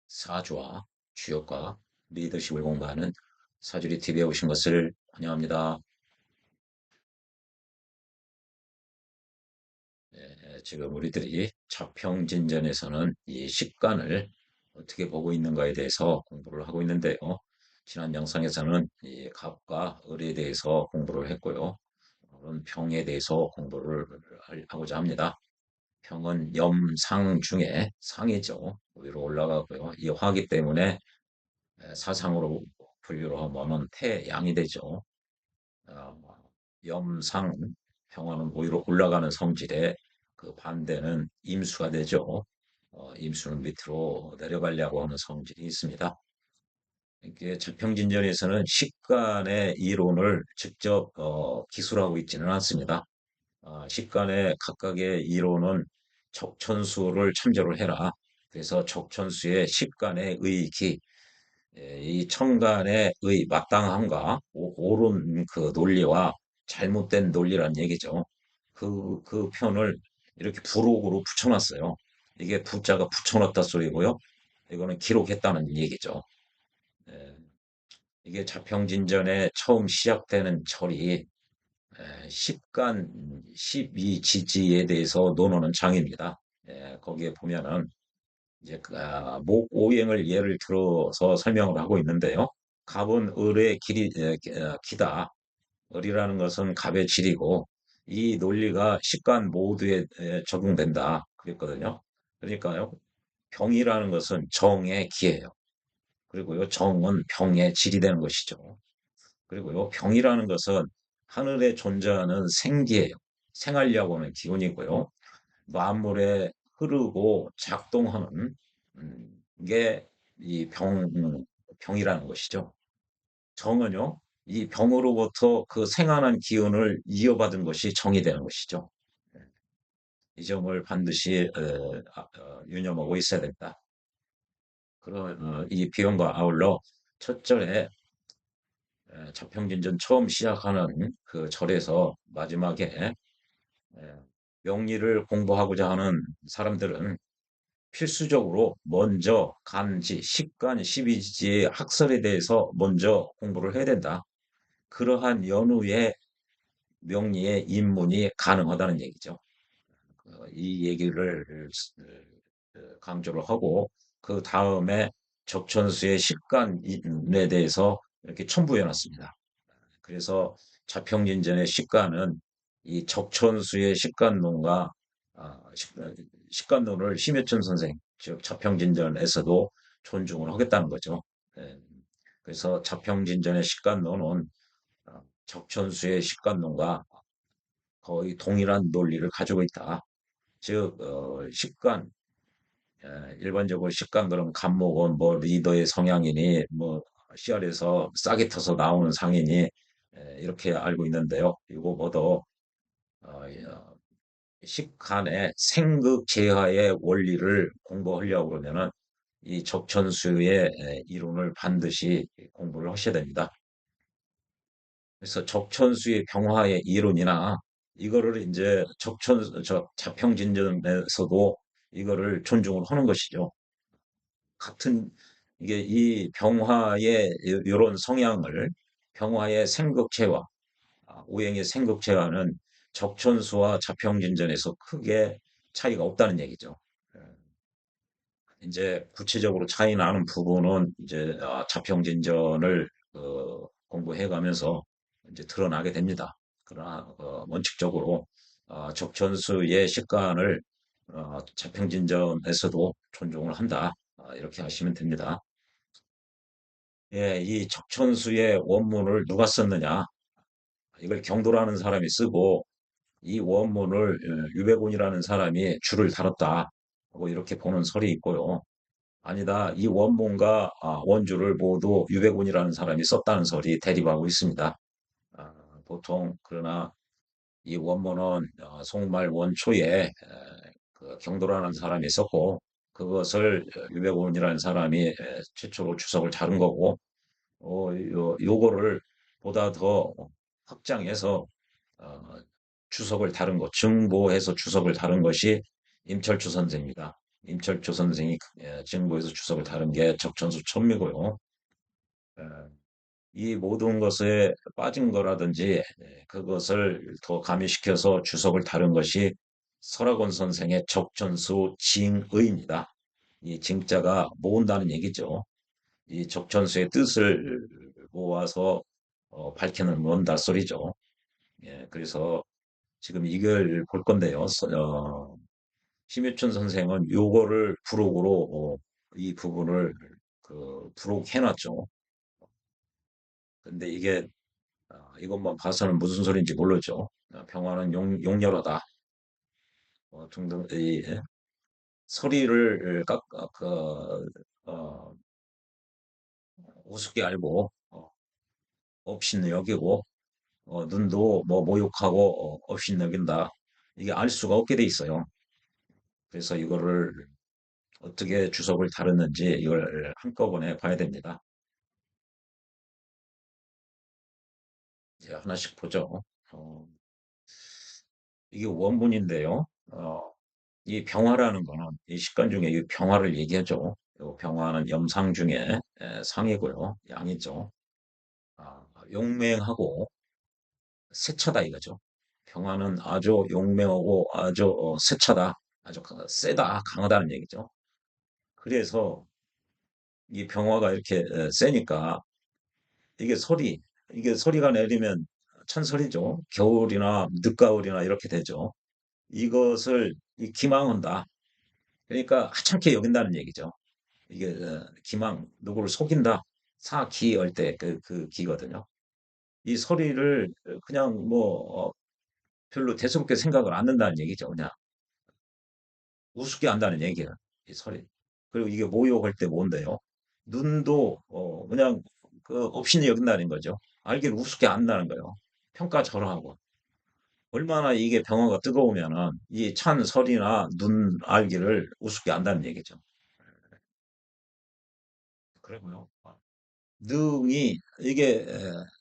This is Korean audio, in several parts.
사주와 주역과 리더십을 공부하는 사주리 TV에 오신 것을 환영합니다. 지금 우리들이 자평진전에서는 이 식관을 어떻게 보고 있는가에 대해서 공부를 하고 있는데요. 지난 영상에서는 이 갑과 을에 대해서 공부를 했고요. 오늘은 평에 대해서 공부를 하고자 합니다. 평은 염상 중에 상이죠. 위로 올라가고요. 이 화기 때문에 사상으로 분류를 하면은 태양이 되죠. 어, 염상, 평화는 오히려 올라가는 성질에 그 반대는 임수가 되죠. 임수는 밑으로 내려가려고 하는 성질이 있습니다. 이게 질평진전에서는 식간의 이론을 직접 기술하고 있지는 않습니다. 식간의 각각의 이론은 적천수를 참조를 해라. 그래서 적천수의 식간의 의익이 이 청간의 마땅함과 옳은 그 논리와 잘못된 논리란 얘기죠. 그 편을 이렇게 부록으로 붙여놨어요. 이게 부자가 붙여놨다 소리고요. 이거는 기록했다는 얘기죠. 예, 이게 자평진전에 처음 시작되는 절이 십간 12지지에 대해서 논하는 장입니다. 거기에 보면은 이제 목 오행을 예를 들어서 설명을 하고 있는데요. 갑은 을의 기다. 을이라는 것은 갑의 질이고 이 논리가 식간 모두에 적용된다. 그랬거든요. 그러니까요. 병이라는 것은 정의 기예요. 그리고요. 정은 병의 질이 되는 것이죠. 그리고요. 병이라는 것은 하늘에 존재하는 생기예요. 생활력하고 하는 기운이고요. 만물에 흐르고 작동하는 게 이 병이라는 것이죠. 정은요, 이 병으로부터 그 생하는 기운을 이어받은 것이 정이 되는 것이죠. 네, 이 점을 반드시 유념하고 있어야 된다. 그런 이 비용과 아울러 첫 절에 자평진전 처음 시작하는 그 절에서 마지막에 에, 명리를 공부하고자 하는 사람들은 필수적으로 먼저 간지, 식간, 십이지의 학설에 대해서 먼저 공부를 해야 된다. 그러한 연후에 명리의 입문이 가능하다는 얘기죠. 이 얘기를 강조를 하고 그 다음에 적천수의 식간에 대해서 이렇게 첨부해 놨습니다. 그래서 자평진전의 식간은 이 적천수의 식간론과 식간론을 심여천 선생, 즉 자평진전에서도 존중을 하겠다는 거죠. 예, 그래서 자평진전의 식간론은 적천수의 식간론과 거의 동일한 논리를 가지고 있다. 즉 식간, 일반적으로 식간 그러면 간목은 뭐 리더의 성향이니 뭐 씨알에서 싹이 터서 나오는 상이니 이렇게 알고 있는데요. 이거 모두 식간의 생극 제하의 원리를 공부하려고 그러면은 이 적천수의 이론을 반드시 공부를 하셔야 됩니다. 그래서 적천수의 병화의 이론이나 이거를 이제 자평진전에서도 이거를 존중을 하는 것이죠. 같은 이게 이 병화의 이런 성향을 병화의 생극체와 오행의 생극체와는 적천수와 자평진전에서 크게 차이가 없다는 얘기죠. 예. 이제 구체적으로 차이 나는 부분은 이제 자평진전을 공부해 가면서 이제 드러나게 됩니다. 그러나 원칙적으로 적천수의 식관을 자평진전에서도 존중을 한다. 이렇게 하시면 됩니다. 예, 이 적천수의 원문을 누가 썼느냐? 이걸 경도라는 사람이 쓰고 이 원문을 유배군이라는 사람이 줄을 달았다. 하고 이렇게 보는 설이 있고요. 아니다. 이 원문과 원주를 모두 유배군이라는 사람이 썼다는 설이 대립하고 있습니다. 보통 그러나 이 원문은 송말 원초에 그 경도라는 사람이 썼고 그것을 유배군이라는 사람이 최초로 주석을 자른 거고 요거를 보다 더 확장해서 주석을 다른 것, 증보해서 주석을 다른 것이 임철주 선생입니다. 임철조 선생이 증거에서 주석을 다룬 게 적천수 천미고요. 예, 이 모든 것에 빠진 거라든지 그것을 더 가미시켜서 주석을 다룬 것이 설학원 선생의 적천수 징의입니다. 이 징자가 모은다는 얘기죠. 이 적천수의 뜻을 모아서 밝혀내는 낯소리죠. 예, 그래서 지금 이걸 볼 건데요. 심유천 선생은 요거를 부록으로 이 부분을 부록해놨죠. 근데 이게 이것만 봐서는 무슨 소리인지 모르죠. 평화는 용렬하다 등등 이 소리를 어, 우습게 알고 업신 여기고 눈도 뭐 모욕하고 업신 여긴다. 이게 알 수가 없게 돼 있어요. 그래서 이거를 어떻게 주석을 다루는지 이걸 한꺼번에 봐야 됩니다. 이제 하나씩 보죠. 어, 이게 원문인데요. 이 병화라는 거는 이 식간 중에 이 병화를 얘기하죠. 이 병화는 염상 중에 상이고요. 양이죠. 용맹하고 세차다 이거죠. 병화는 아주 용맹하고 아주 세차다. 아주 세다, 강하다는 얘기죠. 그래서 이 병화가 이렇게 세니까 이게 소리, 이게 소리가 내리면 찬소리죠. 겨울이나 늦가을이나 이렇게 되죠. 이것을 기망한다. 그러니까 하찮게 여긴다는 얘기죠. 이게 기망, 누구를 속인다. 사기할 때 그 기거든요. 이 소리를 그냥 뭐 별로 대수롭게 생각을 안 한다는 얘기죠. 그냥 우습게 한다는 얘기예요. 이 소리. 그리고 이게 모욕할 때 뭔데요? 눈도 그냥 그 없이는 여긴다는 거죠. 알기를 우습게 안다는 거예요. 평가절하하고. 얼마나 이게 병화가 뜨거우면은 이 찬 설이나 눈 알기를 우습게 안다는 얘기죠. 그리고요. 능이 이게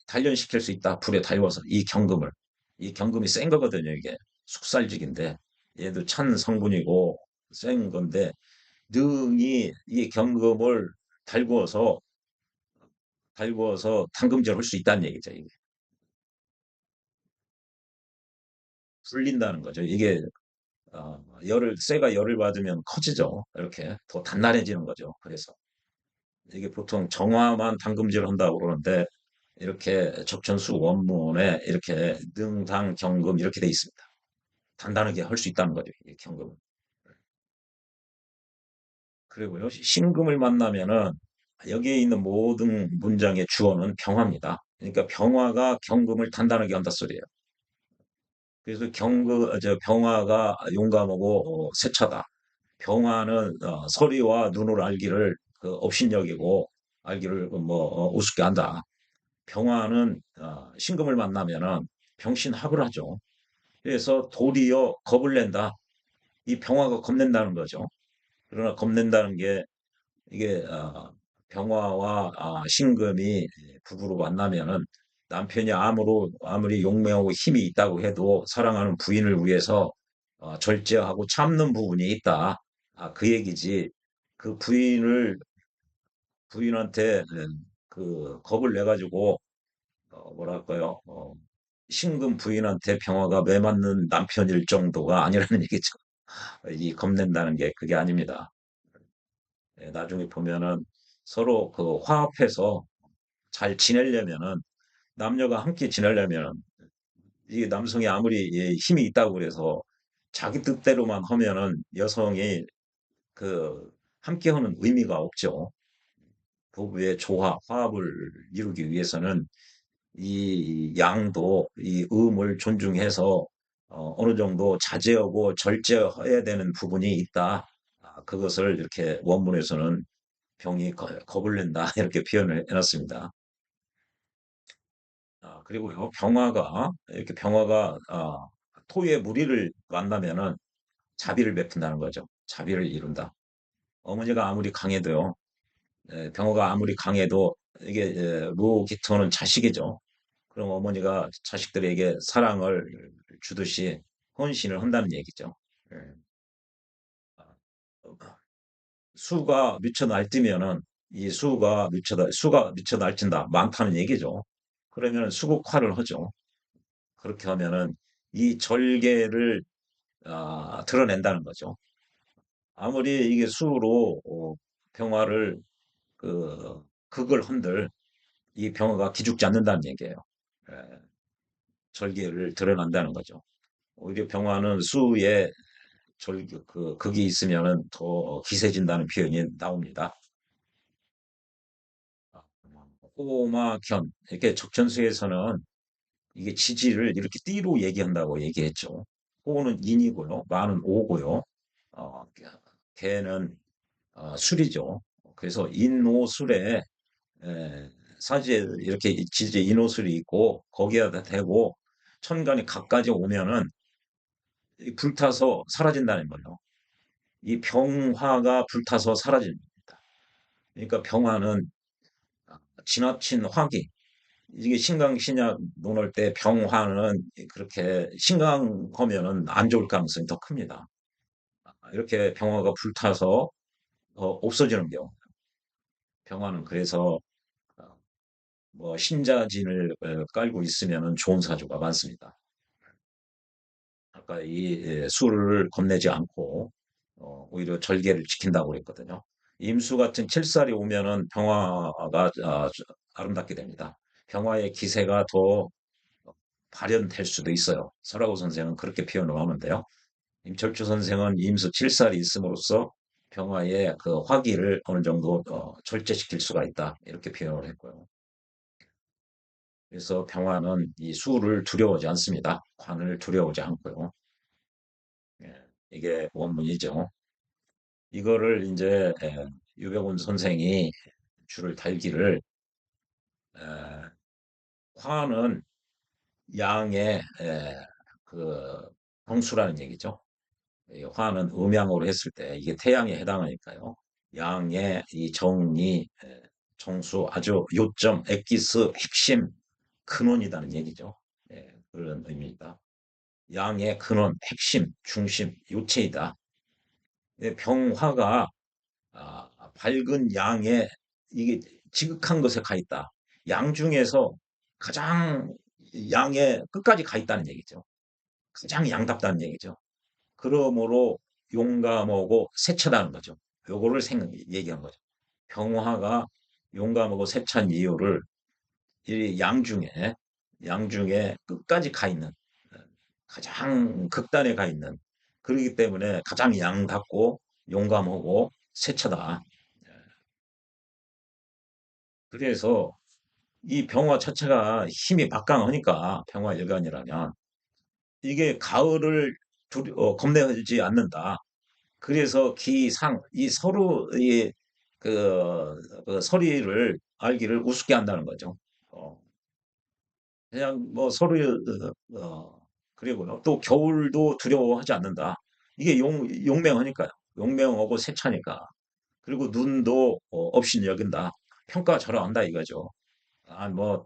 단련시킬 수 있다. 불에 달궈서 이 경금을. 이 경금이 센 거거든요. 이게 숙살직인데 얘도 찬 성분이고 센 건데 능이 이 경금을 달구어서 담금질 할 수 있다는 얘기죠. 이게 불린다는 거죠. 이게 열을 쇠가 열을 받으면 커지죠. 이렇게 더 단단해지는 거죠. 그래서 이게 보통 정화만 담금질을 한다고 그러는데 이렇게 적천수 원문에 이렇게 능당 경금 이렇게 돼 있습니다. 단단하게 할 수 있다는 거죠. 이 경금은. 그리고요. 신금을 만나면은 여기에 있는 모든 문장의 주어는 병화입니다. 그러니까 병화가 경금을 단단하게 한다 소리예요. 그래서 병화가 용감하고 세차다. 병화는 서리와 눈으로 알기를 업신여기고 알기를 우습게 한다. 병화는 신금을 만나면은 병신합을 하죠. 그래서 도리어 겁을 낸다. 이 병화가 겁낸다는 거죠. 그러나 겁낸다는 게 이게 병화와 신금이 부부로 만나면은 남편이 아무리 용맹하고 힘이 있다고 해도 사랑하는 부인을 위해서 절제하고 참는 부분이 있다. 그 얘기지. 그 부인한테 그 겁을 내 가지고 뭐랄까요? 신금 부인한테 병화가 매맞는 남편일 정도가 아니라는 얘기죠. 이 겁낸다는 게 그게 아닙니다. 나중에 보면은 서로 화합해서 잘 지내려면은 남녀가 함께 지내려면은 이 남성이 아무리 힘이 있다고 그래서 자기 뜻대로만 하면은 여성이 그 함께하는 의미가 없죠. 부부의 화합을 이루기 위해서는 이 양도 이 음을 존중해서 어느 정도 자제하고 절제해야 되는 부분이 있다. 그것을 이렇게 원문에서는 병이 겁을 낸다 이렇게 표현을 해놨습니다. 그리고요 병화가 토의 무리를 만나면은 자비를 베푼다는 거죠. 자비를 이룬다. 어머니가 아무리 강해도요, 병화가 아무리 강해도 이게 로기토는 자식이죠. 그럼 어머니가 자식들에게 사랑을 주듯이 헌신을 한다는 얘기죠. 예. 수가 미쳐 날뛰면은 이 수가 미쳐 날뛴다. 많다는 얘기죠. 그러면 수국화를 하죠. 그렇게 하면은 이 절개를 드러낸다는 거죠. 아무리 이게 수로 병화를 극을 흔들 이 병화가 기죽지 않는다는 얘기예요. 예, 절개를 드러난다는 거죠. 오히려 병화는 수에 극이 있으면은 더 기세진다는 표현이 나옵니다. 호마견 이렇게 적천수에서는 이게 지지를 이렇게 띠로 얘기한다고 얘기했죠. 호는 인이고요, 마는 오고요, 어, 개는 술이죠. 그래서 인오술에 사지에 이렇게 지지 인오술이 있고 거기에다 대고 천간이 각까지 오면은 불타서 사라진다는 거예요. 이 병화가 불타서 사라집니다. 그러니까 병화는 지나친 화기, 이게 신강신약 논할 때 병화는 그렇게 심각하면은 안 좋을 가능성이 더 큽니다. 이렇게 병화가 불타서 없어지는 경우. 병화는 그래서 어, 뭐 신자진을 깔고 있으면은 좋은 사주가 많습니다. 아까 이 수를 겁내지 않고 오히려 절개를 지킨다고 그랬거든요. 임수 같은 칠살이 오면은 병화가 아름답게 됩니다. 병화의 기세가 더 발현될 수도 있어요. 설하고 선생은 그렇게 표현을 하는데요. 임철주 선생은 임수 칠살이 있음으로써 병화의 그 화기를 어느 정도 절제시킬 수가 있다. 이렇게 표현을 했고요. 그래서 병화는 이 수를 두려워하지 않습니다. 관을 두려워하지 않고요. 예, 이게 원문이죠. 이거를 이제 유병훈 선생이 줄을 달기를 에, 화는 양의 그 형수라는 얘기죠. 이 화는 음양으로 했을 때 이게 태양에 해당하니까요. 양의 이 정리, 정수 아주 요점, 엑기스, 핵심, 근원이라는 얘기죠. 그런 의미입니다. 양의 근원, 핵심, 중심, 요체이다. 병화가 밝은 양에 이게 지극한 것에 가 있다. 양 중에서 가장 양의 끝까지 가 있다는 얘기죠. 가장 양답다는 얘기죠. 그러므로 용감하고 세차다는 거죠. 요거를 얘기한 거죠. 병화가 용감하고 세찬 이유를 이 양 중에 끝까지 가 있는 가장 극단에 가 있는 그렇기 때문에 가장 양답고 용감하고 세차다. 그래서 이 병화 자체가 힘이 막강하니까 병화 일간이라면 이게 가을을 겁내지 않는다. 그래서 기상 이 서로 그 서리를 알기를 우습게 한다는 거죠. 어, 그냥 뭐 서로 그리고요. 또 겨울도 두려워하지 않는다. 이게 용맹하니까요. 용맹하고 세차니까. 그리고 눈도 없이 여긴다. 평가 절하한다 이거죠. 뭐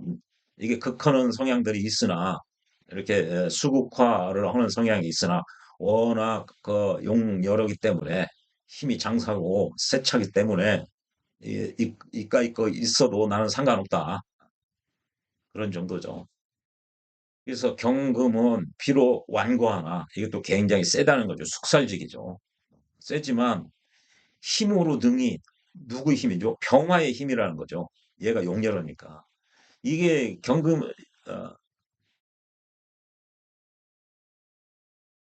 이게 극하는 성향들이 있으나 이렇게 수국화를 하는 성향이 있으나 워낙 그 용여러기 때문에 힘이 장사고 세차기 때문에 이까이 거 있어도 나는 상관없다. 그런 정도죠. 그래서 경금은 비록 완고하나 이것도 굉장히 세다는 거죠. 숙살직이죠. 세지만 힘으로 능히 누구의 힘이죠? 병화의 힘이라는 거죠. 얘가 용렬하니까. 이게 어,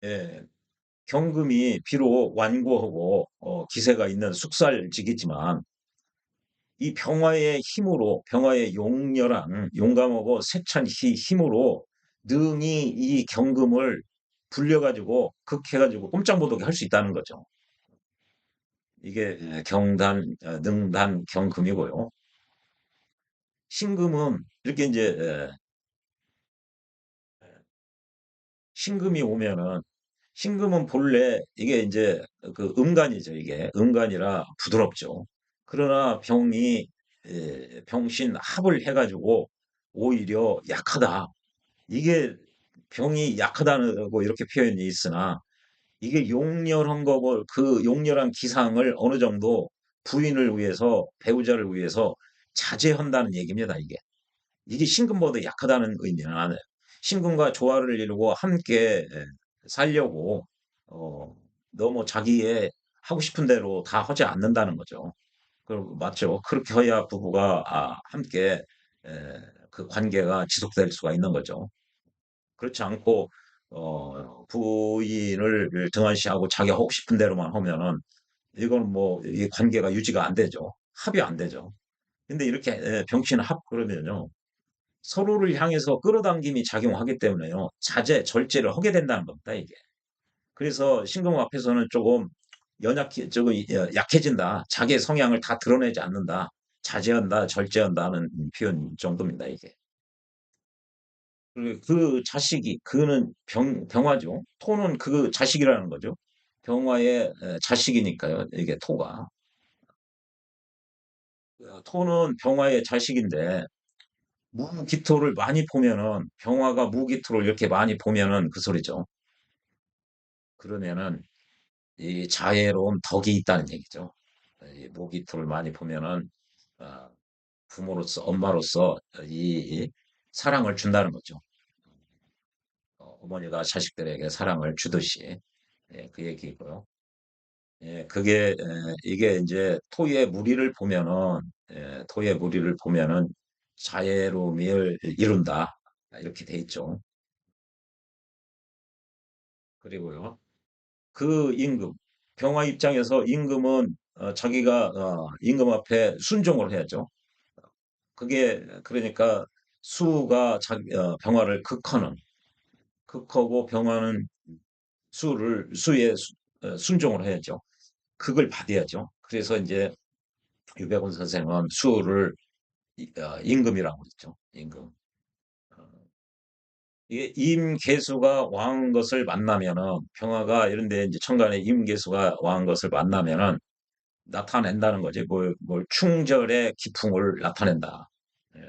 예, 경금이 비록 완고하고 기세가 있는 숙살직이지만 이 병화의 용렬한 용감하고 세찬 힘으로 능히 이 경금을 불려가지고 극해가지고 꼼짝 못하게 할 수 있다는 거죠. 이게 능단, 경금이고요. 신금은 이렇게 이제 신금이 오면은 신금은 본래 이게 이제 그 음간이죠. 이게 음간이라 부드럽죠. 그러나 병신 합을 해가지고 오히려 약하다. 이게 병이 약하다고 이렇게 표현이 있으나 이게 용렬한 거고 그 용렬한 기상을 어느 정도 부인을 위해서 배우자를 위해서 자제한다는 얘기입니다. 이게 신금보다 약하다는 의미는 아니에요. 신금과 조화를 이루고 함께 살려고 어, 너무 자기의 하고 싶은 대로 다 하지 않는다는 거죠. 그리고 맞죠. 그렇게 해야 부부가 함께 그 관계가 지속될 수가 있는 거죠. 그렇지 않고 부인을 등한시하고 자기 하고 싶은 대로만 하면은 이건 뭐 이 관계가 유지가 안 되죠. 합이 안 되죠. 근데 이렇게 병신 합 그러면요. 서로를 향해서 끌어당김이 작용하기 때문에요. 자제, 절제를 하게 된다는 겁니다, 이게. 그래서 신금 앞에서는 조금 조금 약해진다. 자기의 성향을 다 드러내지 않는다. 자제한다, 절제한다는 표현 정도입니다, 이게. 그리고 그 자식이, 그는 병화죠. 토는 그 자식이라는 거죠. 병화의 자식이니까요, 이게 토가. 토는 병화의 자식인데, 무기토를 많이 보면은, 병화가 무기토를 이렇게 많이 보면은 그 소리죠. 그러면은, 이 자애로운 덕이 있다는 얘기죠. 이 무기토를 많이 보면은, 어, 부모로서, 엄마로서 이 사랑을 준다는 거죠. 어머니가 자식들에게 사랑을 주듯이. 예, 그 얘기고요. 예, 이게 이제 토의 무리를 보면은, 토의 무리를 보면은 자애로움을 이룬다. 이렇게 돼 있죠. 그리고요. 그 임금, 병화 입장에서 임금은 자기가 임금 앞에 순종을 해야죠. 그러니까 수가 병화를 극하고 병화는 수에 순종을 해야죠. 극을 받아야죠. 그래서 이제 유백운 선생은 수를 임금이라고 그랬죠. 임금. 어, 이게 임계수가 왕 것을 만나면은 평화가 이런데 이제 천간에 임계수가 왕 것을 만나면은 나타낸다는 거지. 뭘 충절의 기풍을 나타낸다. 예.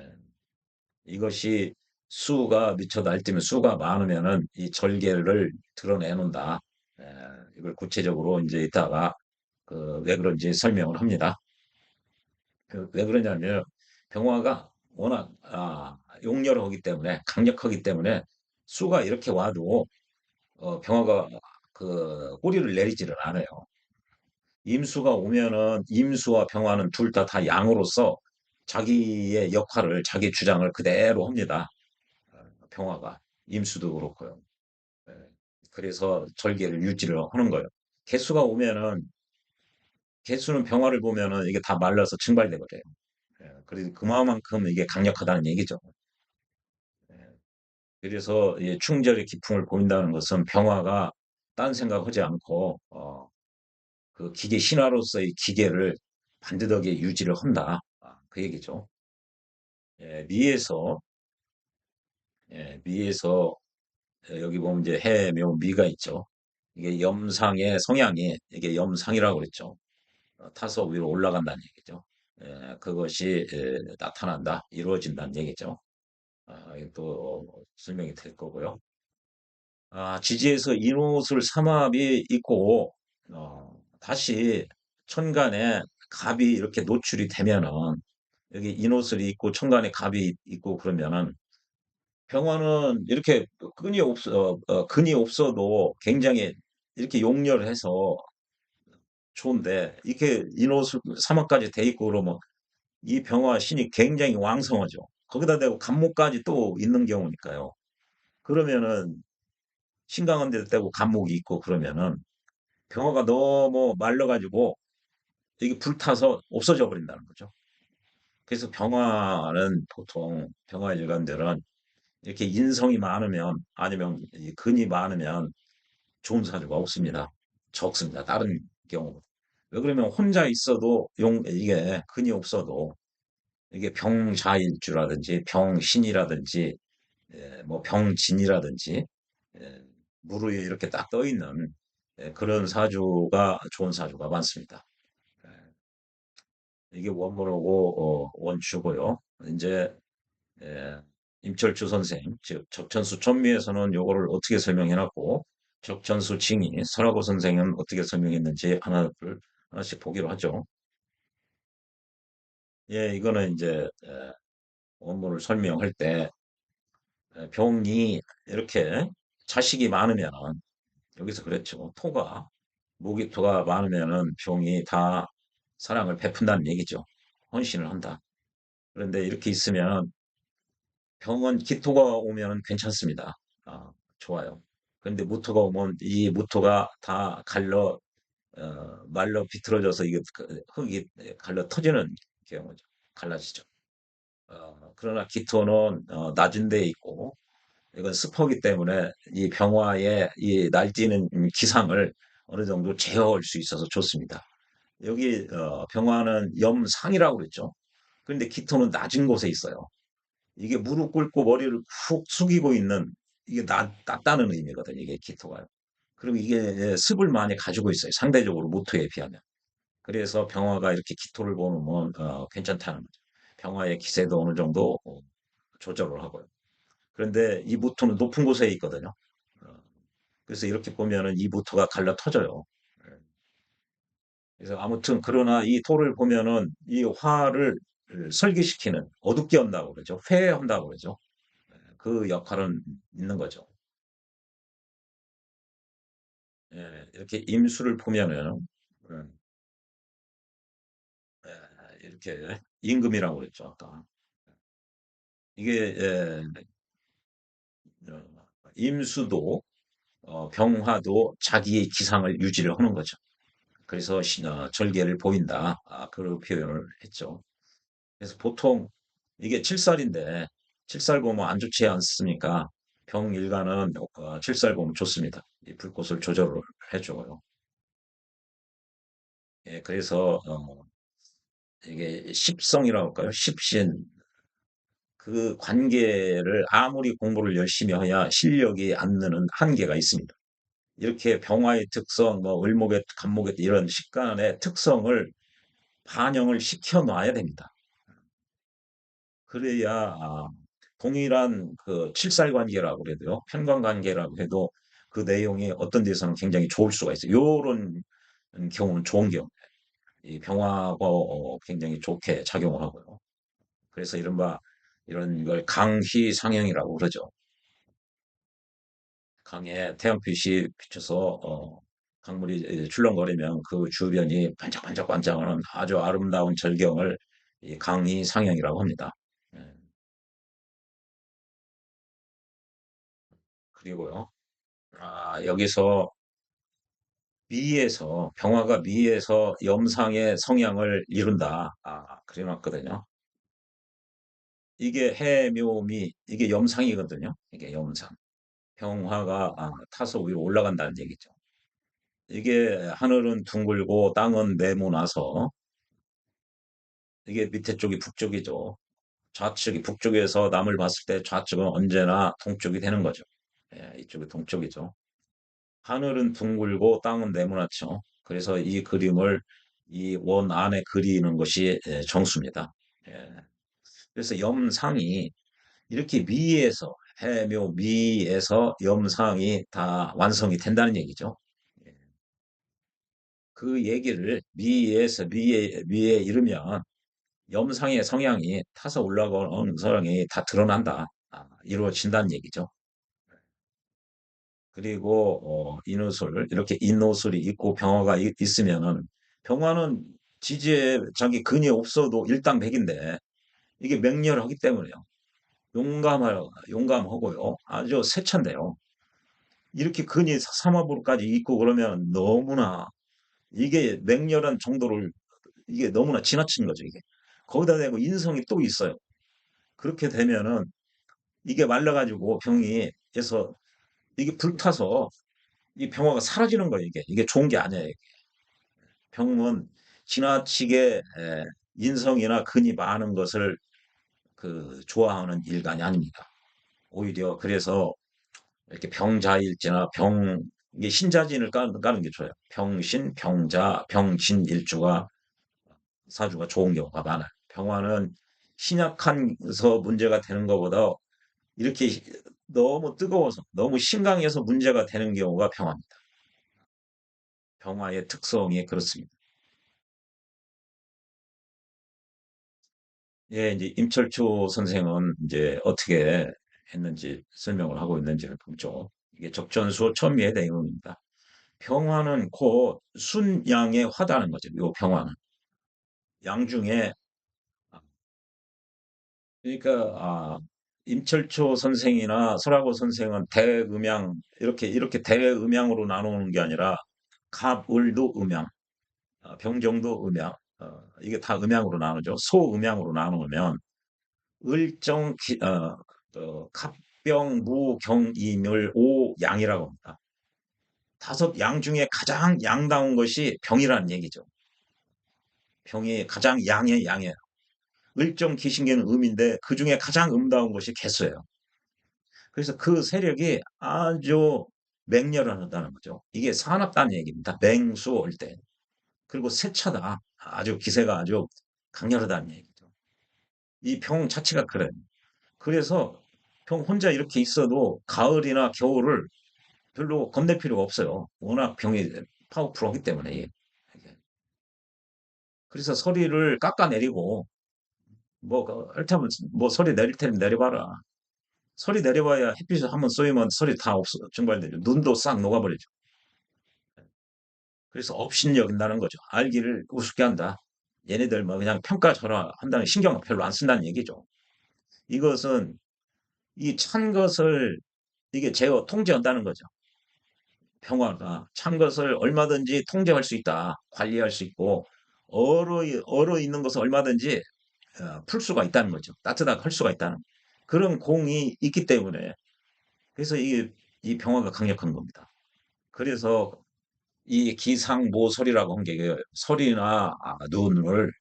이것이 수가 미쳐 날뛰면 수가 많으면은 이 절개를 드러내놓는다. 예. 이걸 구체적으로 이제 이따가 그 왜 그런지 설명을 합니다. 왜 그러냐면 병화가 워낙 용렬하기 때문에 강력하기 때문에 수가 이렇게 와도 병화가 그 꼬리를 내리지를 않아요. 임수가 오면은 임수와 병화는 둘 다 양으로서 자기의 역할을 자기 주장을 그대로 합니다. 병화가 임수도 그렇고요. 예. 그래서 절개를 유지를 하는 거예요. 개수가 오면은 개수는 병화를 보면은 이게 다 말라서 증발돼 버려요. 그래서 그만큼 이게 강력하다는 얘기죠. 예. 그래서 이 충절의 기풍을 보인다는 것은 병화가 딴 생각하지 않고 그 기계 신화로서의 기계를 반듯하게 유지를 한다. 그 얘기죠. 예, 미에서 여기 보면 이제 해묘 미가 있죠. 이게 염상의 성향이 이게 염상이라고 그랬죠. 타서 위로 올라간다는 얘기죠. 그것이 나타난다, 이루어진다는 얘기죠. 이게 또 설명이 될 거고요. 지지에서 인옷을 삼합이 있고 다시 천간에 갑이 이렇게 노출이 되면은 여기 인옷을 입고 천간에 갑이 있고 그러면은 병화는 이렇게 근이 없어도 굉장히 이렇게 용렬해서 좋은데 이렇게 인옷을 삼합까지 돼 있고 그러면 이 병화 신이 굉장히 왕성하죠. 거기다 대고 간목까지 또 있는 경우니까요. 그러면은 신강한 데도 떼고 감목이 있고 그러면은 병화가 너무 말라가지고 이게 불타서 없어져 버린다는 거죠. 그래서 병화는 보통 병화 일간들은 이렇게 인성이 많으면 아니면 이 근이 많으면 좋은 사주가 없습니다. 적습니다. 다른 경우. 왜 그러면 혼자 있어도 이게 근이 없어도 이게 병자일주라든지 병신이라든지 뭐 병진이라든지 예, 무르에 이렇게 딱 떠 있는 그런 사주가 좋은 사주가 많습니다. 예, 이게 원문하고 원추고요. 이제 예, 임철주 선생, 즉 적천수 천미에서는 요거를 어떻게 설명해놨고 적천수 징이 설하고 선생은 어떻게 설명했는지 하나씩 보기로 하죠. 예, 이거는 이제 원문을 설명할 때 병이 이렇게 자식이 많으면 여기서 그랬죠. 무기토가 많으면은 병이 다 사랑을 베푼다는 얘기죠. 헌신을 한다. 그런데 이렇게 있으면 병은 기토가 오면 괜찮습니다. 아, 좋아요. 그런데 무토가 오면 이 무토가 다 말로 비틀어져서 이게 흙이 갈라 터지는 경우죠. 갈라지죠. 그러나 기토는 낮은 데에 있고 이건 습하기 때문에 이 병화의 이 날뛰는 기상을 어느 정도 제어할 수 있어서 좋습니다. 여기 병화는 염상이라고 그랬죠. 그런데 기토는 낮은 곳에 있어요. 이게 무릎 꿇고 머리를 훅 숙이고 있는 이게 낮다는 의미거든요. 이게 기토가요. 그리고 이게 습을 많이 가지고 있어요. 상대적으로 모토에 비하면. 그래서 병화가 이렇게 기토를 보면 괜찮다는 거죠. 병화의 기세도 어느 정도 조절을 하고요. 그런데 이 모토는 높은 곳에 있거든요. 어, 그래서 이렇게 보면은 이 모토가 갈라 터져요. 예. 그래서 아무튼 그러나 이 토를 보면은 이 화를 설기시키는 어둡게 한다고 그러죠. 회한다고 그러죠. 그 역할은 있는 거죠. 예, 이렇게 임수를 보면은 음, 이렇게 임금이라고 그랬죠. 아까 이게 어, 임수도 병화도 자기의 기상을 유지를 하는 거죠. 그래서 절개를 보인다. 그런 표현을 했죠. 그래서 보통 이게 칠살인데 칠살 보면 안 좋지 않습니까? 병일간은 칠살 보면 좋습니다. 이 불꽃을 조절을 해줘요. 예, 그래서 이게 십성이라고 할까요? 십신 그 관계를 아무리 공부를 열심히 해야 실력이 안 느는 한계가 있습니다. 이렇게 병화의 특성, 뭐 을목의, 간목의 이런 식간의 특성을 반영을 시켜 놔야 됩니다. 그래야 동일한 그 칠살 관계라고 그래도요, 편관 관계라고 해도 그 내용이 어떤 데서는 굉장히 좋을 수가 있어요. 요런 경우는 좋은 경우. 이 병화가 굉장히 좋게 작용을 하고요. 그래서 이런 걸 강희상형이라고 그러죠. 강에 태양빛이 비쳐서 강물이 출렁거리면 그 주변이 반짝반짝반짝하는 아주 아름다운 절경을 이 강희상형이라고 합니다. 예, 그리고요. 여기서 미에서 병화가 미에서 염상의 성향을 이룬다. 그래놨거든요. 이게 해묘미 이게 염상이거든요. 이게 염상. 병화가 타서 위로 올라간다는 얘기죠. 이게 하늘은 둥글고 땅은 네모나서 이게 밑에 쪽이 북쪽이죠. 좌측이 북쪽에서 남을 봤을 때 좌측은 언제나 동쪽이 되는 거죠. 예, 이쪽이 동쪽이죠. 하늘은 둥글고 땅은 네모나죠. 그래서 이 그림을 이 원 안에 그리는 것이 정수입니다. 예, 그래서 염상이 이렇게 해묘 미에서 염상이 다 완성이 된다는 얘기죠. 예, 그 얘기를 미에 이르면 염상의 성향이 타서 올라가는 성향이 다 드러난다. 이루어진다는 얘기죠. 그리고 인후술 이렇게 인후술이 있고 병화가 있으면은 병화는 지지에 자기 근이 없어도 일당백인데 이게 맹렬하기 때문에요. 용감하고요. 아주 세찬데요. 이렇게 근이 삼합으로까지 있고 그러면 너무나 이게 맹렬한 정도를 이게 너무나 지나치는 거죠, 이게. 거기다 대고 인성이 또 있어요. 그렇게 되면은 이게 말라가지고 병이 해서 이게 불타서 이 병화가 사라지는 거예요, 이게. 이게 좋은 게 아니에요. 병은 지나치게 인성이나 근이 많은 것을 그 좋아하는 일간이 아닙니다. 오히려 그래서 이렇게 병자일주나 이게 신자진을 까는 게 좋아요. 병신, 병자, 병진 일주가 사주가 좋은 경우가 많아요. 병화는 신약한서 문제가 되는 것보다 이렇게 너무 뜨거워서, 너무 심각해서 문제가 되는 경우가 평화입니다. 평화의 특성이 그렇습니다. 예, 이제 임철초 선생은 이제 어떻게 했는지 설명을 하고 있는지를 보죠. 이게 적전수호 천미의 내용입니다. 평화는 곧 순양의 화다는 거죠. 요 평화는. 양 중에, 그러니까, 임철초 선생이나 설하고 선생은 대음양, 이렇게 대음양으로 나누는 게 아니라 갑을도 음양, 병정도 음양, 이게 다 음양으로 나누죠. 소음양으로 나누면 을정, 갑병, 무, 경, 임을, 오, 양이라고 합니다. 다섯 양 중에 가장 양다운 것이 병이라는 얘기죠. 병이 가장 양이에요. 을정 기신계는 음인데 그 중에 가장 음다운 것이 개수예요. 그래서 그 세력이 아주 맹렬하다는 거죠. 이게 사납다는 얘기입니다. 맹수올 때. 그리고 세차다. 아주 기세가 아주 강렬하다는 얘기죠. 이 평 자체가 그래요. 그래서 평 혼자 이렇게 있어도 가을이나 겨울을 별로 겁낼 필요가 없어요. 워낙 병이 파워풀하기 때문에. 이게. 그래서 서리를 깎아내리고 뭐 그렇다면 뭐 서리 내릴 테면 내려봐라. 서리 내려봐야 햇빛을 한번 쏘이면 서리 다 없어 증발되죠. 눈도 싹 녹아버리죠. 그래서 업신여긴다는 거죠. 알기를 우습게 한다. 얘네들 뭐 그냥 평가절하 한다는 신경 별로 안 쓴다는 얘기죠. 이것은 이 찬 것을 이게 제어 통제한다는 거죠. 평화가 찬 것을 얼마든지 통제할 수 있다. 관리할 수 있고 얼어 있는 것을 얼마든지 풀 수가 있다는 거죠. 따뜻하게 할 수가 있다는 그런 공이 있기 때문에 그래서 이 평화가 강력한 겁니다. 그래서 이 기상모설이라고 한 게 설이나 눈을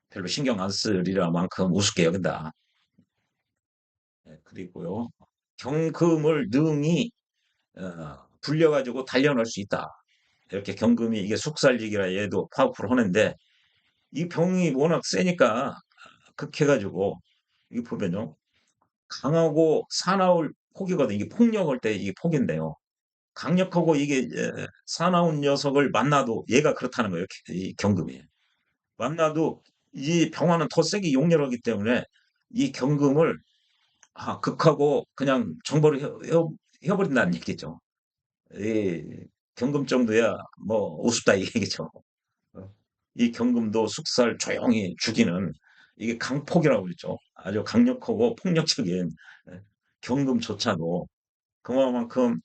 별로 신경 안 쓰리라 만큼 우습게 여긴다. 예, 그리고요. 경금을 능히 불려가지고 단련할 수 있다. 이렇게 경금이 이게 속살지기라 얘도 파워풀 하는데 이 병이 워낙 세니까 극해가지고 이게 보면요. 강하고 사나울 폭이거든. 이게 폭력할 때 이게 폭인데요. 강력하고 이게 사나운 녀석을 만나도 얘가 그렇다는 거예요. 이 경금이. 만나도 이 병화는 더 세게 용렬하기 때문에 이 경금을 극하고 그냥 정벌을 해버린다는 얘기죠. 이 경금 정도야 뭐 우습다 이 얘기죠. 어. 이 경금도 숙살 조용히 죽이는 이게 강폭이라고 그랬죠. 아주 강력하고 폭력적인 경금조차도 그만큼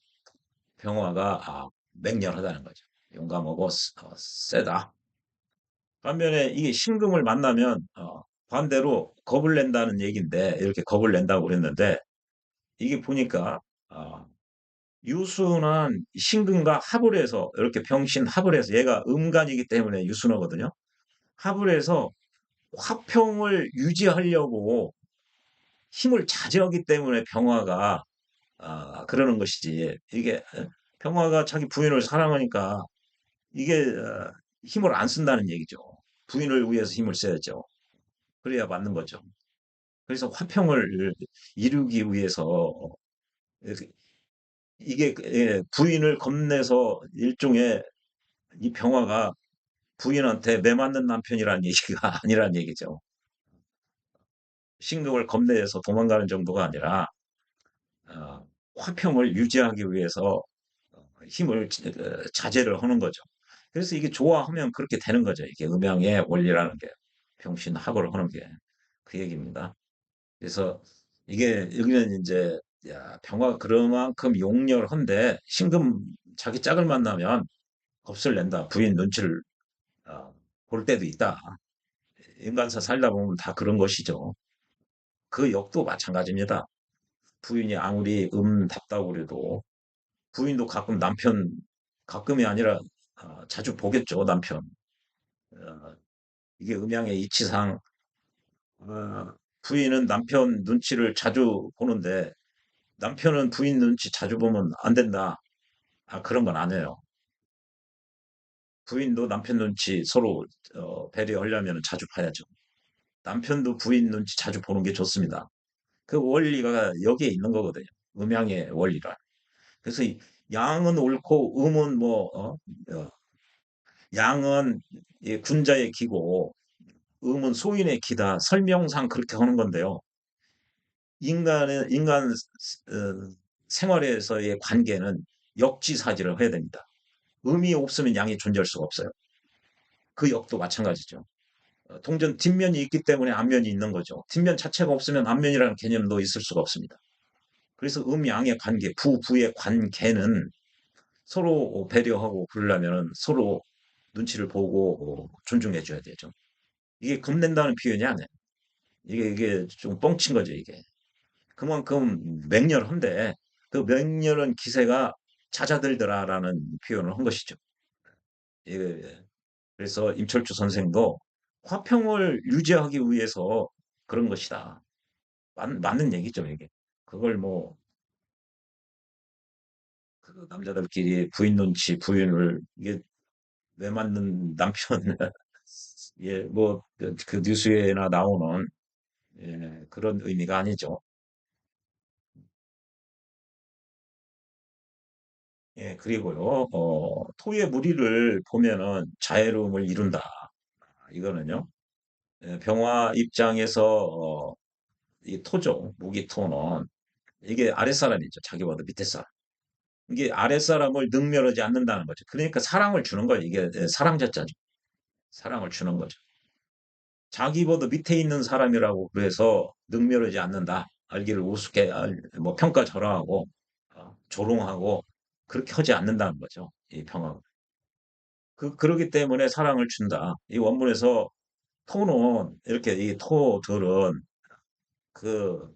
병화가 맹렬하다는 거죠. 용감하고 세다. 반면에 이게 신금을 만나면 반대로 겁을 낸다는 얘기인데 이렇게 겁을 낸다고 그랬는데 이게 보니까 어, 유순한 신금과 합을 해서 이렇게 병신 합을 해서 얘가 음간이기 때문에 유순하거든요. 합을 해서 화평을 유지하려고 힘을 자제하기 때문에 병화가 그러는 것이지 이게 병화가 자기 부인을 사랑하니까 이게 힘을 안 쓴다는 얘기죠. 부인을 위해서 힘을 써야죠. 그래야 맞는 거죠. 그래서 화평을 이루기 위해서 이게 부인을 겁내서 일종의 이 병화가 부인한테 매맞는 남편이라는 얘기가 아니라는 얘기죠. 신금을 겁내서 도망가는 정도가 아니라 어, 화평을 유지하기 위해서 힘을 자제를 하는 거죠. 그래서 이게 좋아하면 그렇게 되는 거죠. 이게 음양의 원리라는 게 병신합을 하는 게 그 얘기입니다. 그래서 이게 여기는 이제 야, 병화가 그만큼 용렬한데 신금 자기 짝을 만나면 겁을 낸다. 부인 눈치를 어, 볼 때도 있다. 인간사 살다 보면 다 그런 것이죠. 그 역도 마찬가지입니다. 부인이 아무리 답다고 그래도 부인도 가끔 가끔이 아니라 자주 보겠죠, 남편. 어, 이게 음양의 이치상 부인은 남편 눈치를 자주 보는데 남편은 부인 눈치 자주 보면 안 된다. 그런 건 아니에요. 부인도 남편 눈치 서로 배려하려면 자주 봐야죠. 남편도 부인 눈치 자주 보는 게 좋습니다. 그 원리가 여기에 있는 거거든요. 음양의 원리가. 그래서 양은 옳고 음은 양은 군자의 기고 음은 소인의 기다. 설명상 그렇게 하는 건데요. 인간 생활에서의 관계는 역지사지를 해야 됩니다. 음이 없으면 양이 존재할 수가 없어요. 그 역도 마찬가지죠. 동전 뒷면이 있기 때문에 앞면이 있는 거죠. 뒷면 자체가 없으면 앞면이라는 개념도 있을 수가 없습니다. 그래서 음양의 관계, 부부의 관계는 서로 배려하고 그러려면 서로 눈치를 보고 존중해 줘야 되죠. 이게 겁낸다는 표현이 아니에요. 이게 좀 뻥친 거죠, 이게. 그만큼 맹렬한데 그 맹렬한 기세가 잦아들더라라는 표현을 한 것이죠. 예. 그래서 임철주 선생도 화평을 유지하기 위해서 그런 것이다. 맞는 얘기죠, 이게. 그걸 그 남자들끼리 부인 눈치, 부인을, 이게 왜 맞는 남편, 예, 그 뉴스에나 나오는, 예, 그런 의미가 아니죠. 예, 그리고요, 토의 무리를 보면은 자애로움을 이룬다. 이거는요, 예, 병화 입장에서, 이 토종, 무기토는, 이게 아랫사람이죠. 자기보다 밑에 사람. 이게 아랫사람을 능멸하지 않는다는 거죠. 그러니까 사랑을 주는 거예요. 이게 사랑자자죠. 사랑을 주는 거죠. 자기보다 밑에 있는 사람이라고 그래서 능멸하지 않는다. 알기를 우습게 평가절하하고 조롱하고 그렇게 하지 않는다는 거죠. 이 평화가. 그러기 때문에 사랑을 준다. 이 원문에서 토는 이렇게 이 토들은 그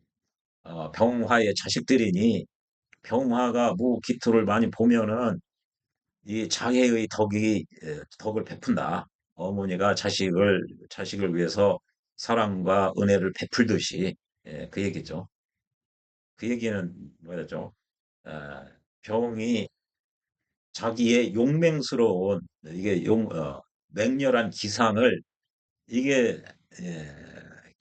병화의 자식들이니 병화가 무기토를 많이 보면은 이 자해의 덕을 베푼다. 어머니가 자식을 위해서 사랑과 은혜를 베풀듯이, 예, 그 얘기죠. 그 얘기는 뭐였죠? 아, 병이 자기의 용맹스러운 맹렬한 기상을 이게 예,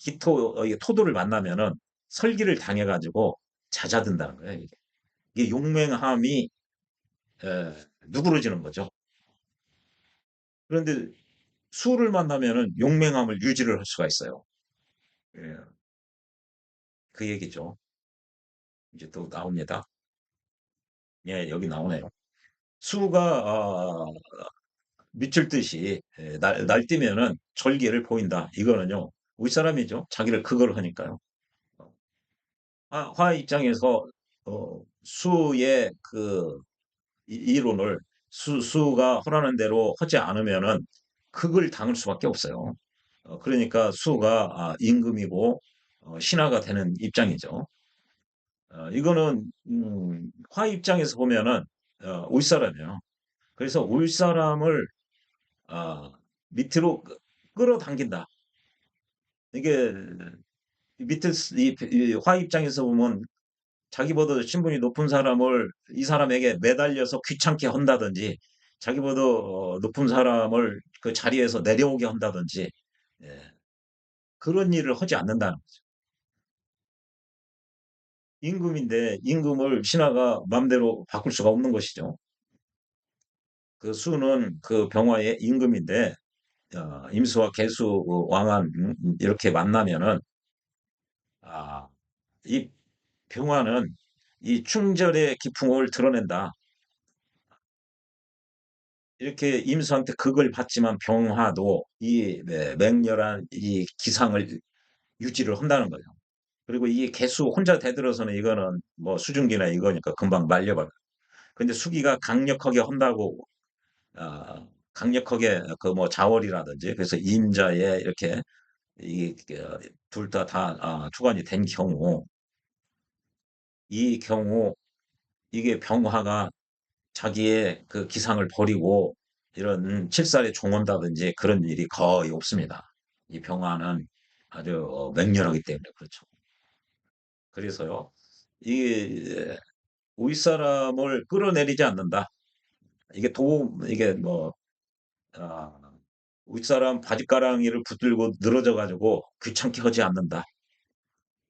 이게 토도를 만나면은 설기를 당해가지고 잦아든다는 거예요. 이게 용맹함이 누그러지는 거죠. 그런데 수를 만나면은 용맹함을 유지를 할 수가 있어요. 예, 그 얘기죠. 이제 또 나옵니다. 예, 여기 나오네요. 수가 미칠 듯이 날뛰면은 절개를 보인다. 이거는요. 윗사람이죠. 자기를 그걸 하니까요. 화 입장에서 수의 그 이론을 수가 허라는 대로 하지 않으면은 극을 당할 수밖에 없어요. 그러니까 수가 임금이고 신하가 되는 입장이죠. 이거는 화 입장에서 보면은 윗사람이에요. 그래서 윗사람을 아, 밑으로 끌어당긴다. 이게 밑에 이화 입장에서 보면 자기보다 신분이 높은 사람을 이 사람에게 매달려서 귀찮게 한다든지 자기보다 높은 사람을 그 자리에서 내려오게 한다든지 예, 그런 일을 하지 않는다는 거죠. 임금인데 임금을 신하가 마음대로 바꿀 수가 없는 것이죠. 그 수는 그 병화의 임금인데 임수와 개수 왕안 이렇게 만나면은 아, 이 병화는 이 충절의 기풍을 드러낸다. 이렇게 임수한테 극을 받지만 병화도 이 맹렬한 이 기상을 유지를 한다는 거죠. 그리고 이 개수 혼자 대들어서는 이거는 뭐 수증기나 이거니까 금방 말려버려. 근데 수기가 강력하게 한다고 강력하게 그 뭐 자월이라든지 그래서 임자에 이렇게 이 둘 다 투관이 된 경우 이 경우 이게 병화가 자기의 그 기상을 버리고 이런 칠살에 종언다든지 그런 일이 거의 없습니다. 이 병화는 아주 맹렬하기 때문에 그렇죠. 그래서요, 이 윗사람을 끌어내리지 않는다. 이게 아, 윗사람 바짓가랑이를 붙들고 늘어져 가지고 귀찮게 하지 않는다.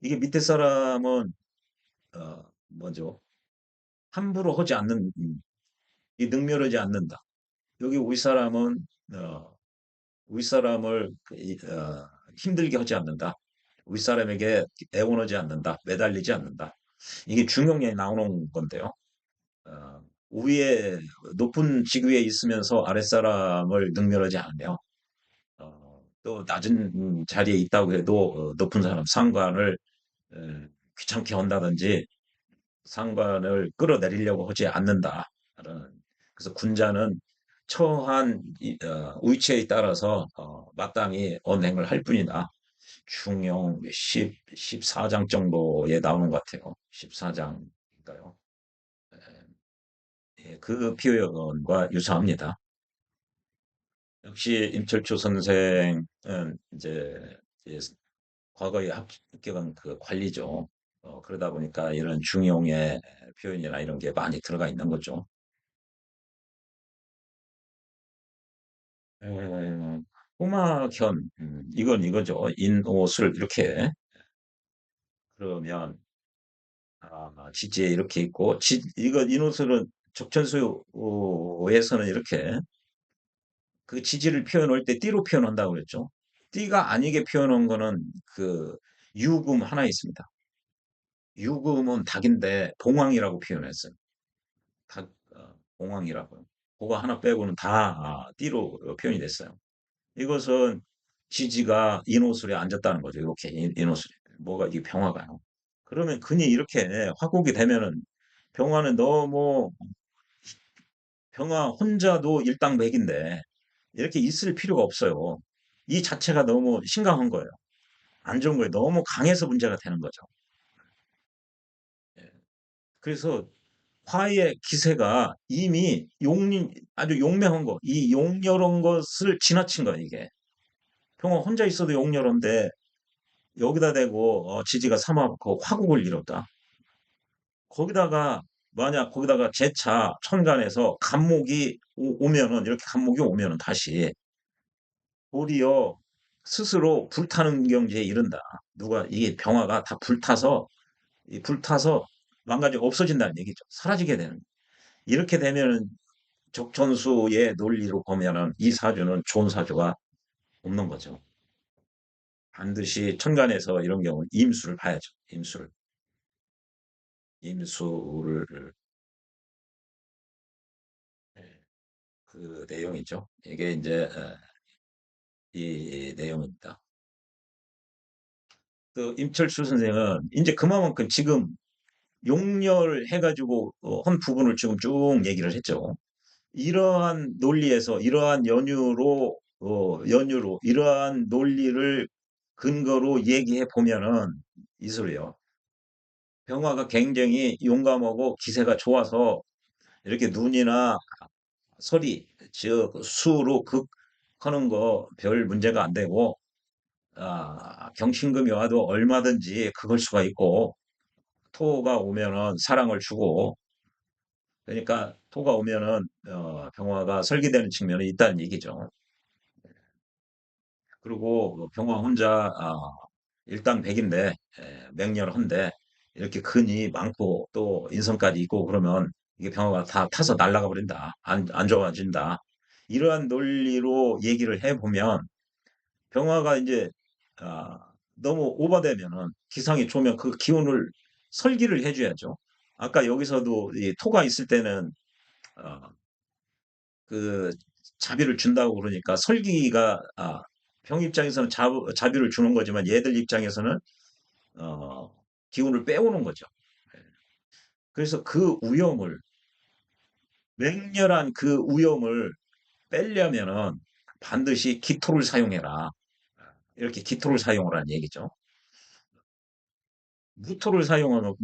이게 밑에 사람은 뭐죠? 함부로 하지 않는, 이 능멸하지 않는다. 여기 윗사람은 어, 윗사람을 힘들게 하지 않는다. 윗사람에게 애원하지 않는다. 매달리지 않는다. 이게 중용에 나오는 건데요. 어, 위에 높은 직위에 있으면서 아랫사람을 능멸하지 않으며 또 낮은 자리에 있다고 해도 높은 사람 상관을 에, 귀찮게 한다든지 상관을 끌어내리려고 하지 않는다. 그래서 군자는 처한 위치에 따라서 마땅히 언행을 할 뿐이다. 중용 14장 정도에 나오는 것 같아요. 14장인가요? 예, 그 표현과 유사합니다. 역시 임철초 선생은 이제 과거에 합격한 그 관리죠. 그러다 보니까 이런 중용의 표현이나 이런 게 많이 들어가 있는 거죠. 에, 꼬막현, 이건 이거죠. 인옷을 이렇게 그러면 지지에 이렇게 있고 이거 인옷은 적천수에서는 이렇게 그 지지를 표현할 때 띠로 표현한다고 그랬죠. 띠가 아니게 표현한 거는 그 유금 하나 있습니다. 유금은 닭인데 봉황이라고 표현했어요. 닭 봉황이라고요. 그거 하나 빼고는 다 띠로 표현이 됐어요. 이것은 지지가 인호술에 앉았다는 거죠. 이렇게 인호술에. 뭐가 이게 병화가요. 그러면 근이 이렇게 화국이 되면은 병화는 너무 병화 혼자도 일당백인데 이렇게 있을 필요가 없어요. 이 자체가 너무 심각한 거예요. 안 좋은 거예요. 너무 강해서 문제가 되는 거죠. 예. 그래서 화의 기세가 이미 아주 용맹한 거, 이 용렬한 것을 지나친 거예요, 이게. 병화 혼자 있어도 용렬한데 여기다 대고 지지가 삼아놓고 화국을 이뤘다. 거기다가 만약 거기다가 재차 천간에서 간목이 오면은 이렇게 간목이 오면은 다시 도리어 스스로 불타는 경지에 이른다. 누가 이게 병화가 다 불타서 이 불타서 망가져 없어진다는 얘기죠. 사라지게 되는. 이렇게 되면은 적천수의 논리로 보면은 이 사주는 좋은 사주가 없는 거죠. 반드시 천간에서 이런 경우 임수를 봐야죠. 임수를 예, 그 내용이죠. 이게 이제 이 내용입니다. 그 임철수 선생은 이제 그만큼 지금 용렬해가지고 한 부분을 지금 쭉 얘기를 했죠. 이러한 논리에서 이러한 연유로 이러한 논리를 근거로 얘기해 보면은 이소리요. 병화가 굉장히 용감하고 기세가 좋아서 이렇게 눈이나 서리, 즉 수로 극하는 거 별 문제가 안 되고 경신금이 와도 얼마든지 그걸 수가 있고 토가 오면은 사랑을 주고 그러니까 토가 오면은 병화가 설계되는 측면이 있다는 얘기죠. 그리고 병화 혼자 일당백인데 맹렬한데 이렇게 근이 많고 또 인성까지 있고 그러면 이게 병화가 다 타서 날아가 버린다. 안 좋아진다. 이러한 논리로 얘기를 해보면 병화가 이제 아, 너무 오버되면은 기상이 좋으면 그 기운을 설기를 해줘야죠. 아까 여기서도 이 토가 있을 때는 어, 그 자비를 준다고 그러니까 설기가 병 입장에서는 자비를 주는 거지만 얘들 입장에서는 어, 기운을 빼오는 거죠. 그래서 그 위험을 맹렬한 그 위험을 빼려면은 반드시 기토를 사용해라. 이렇게 기토를 사용하라는 얘기죠. 무토를 사용하면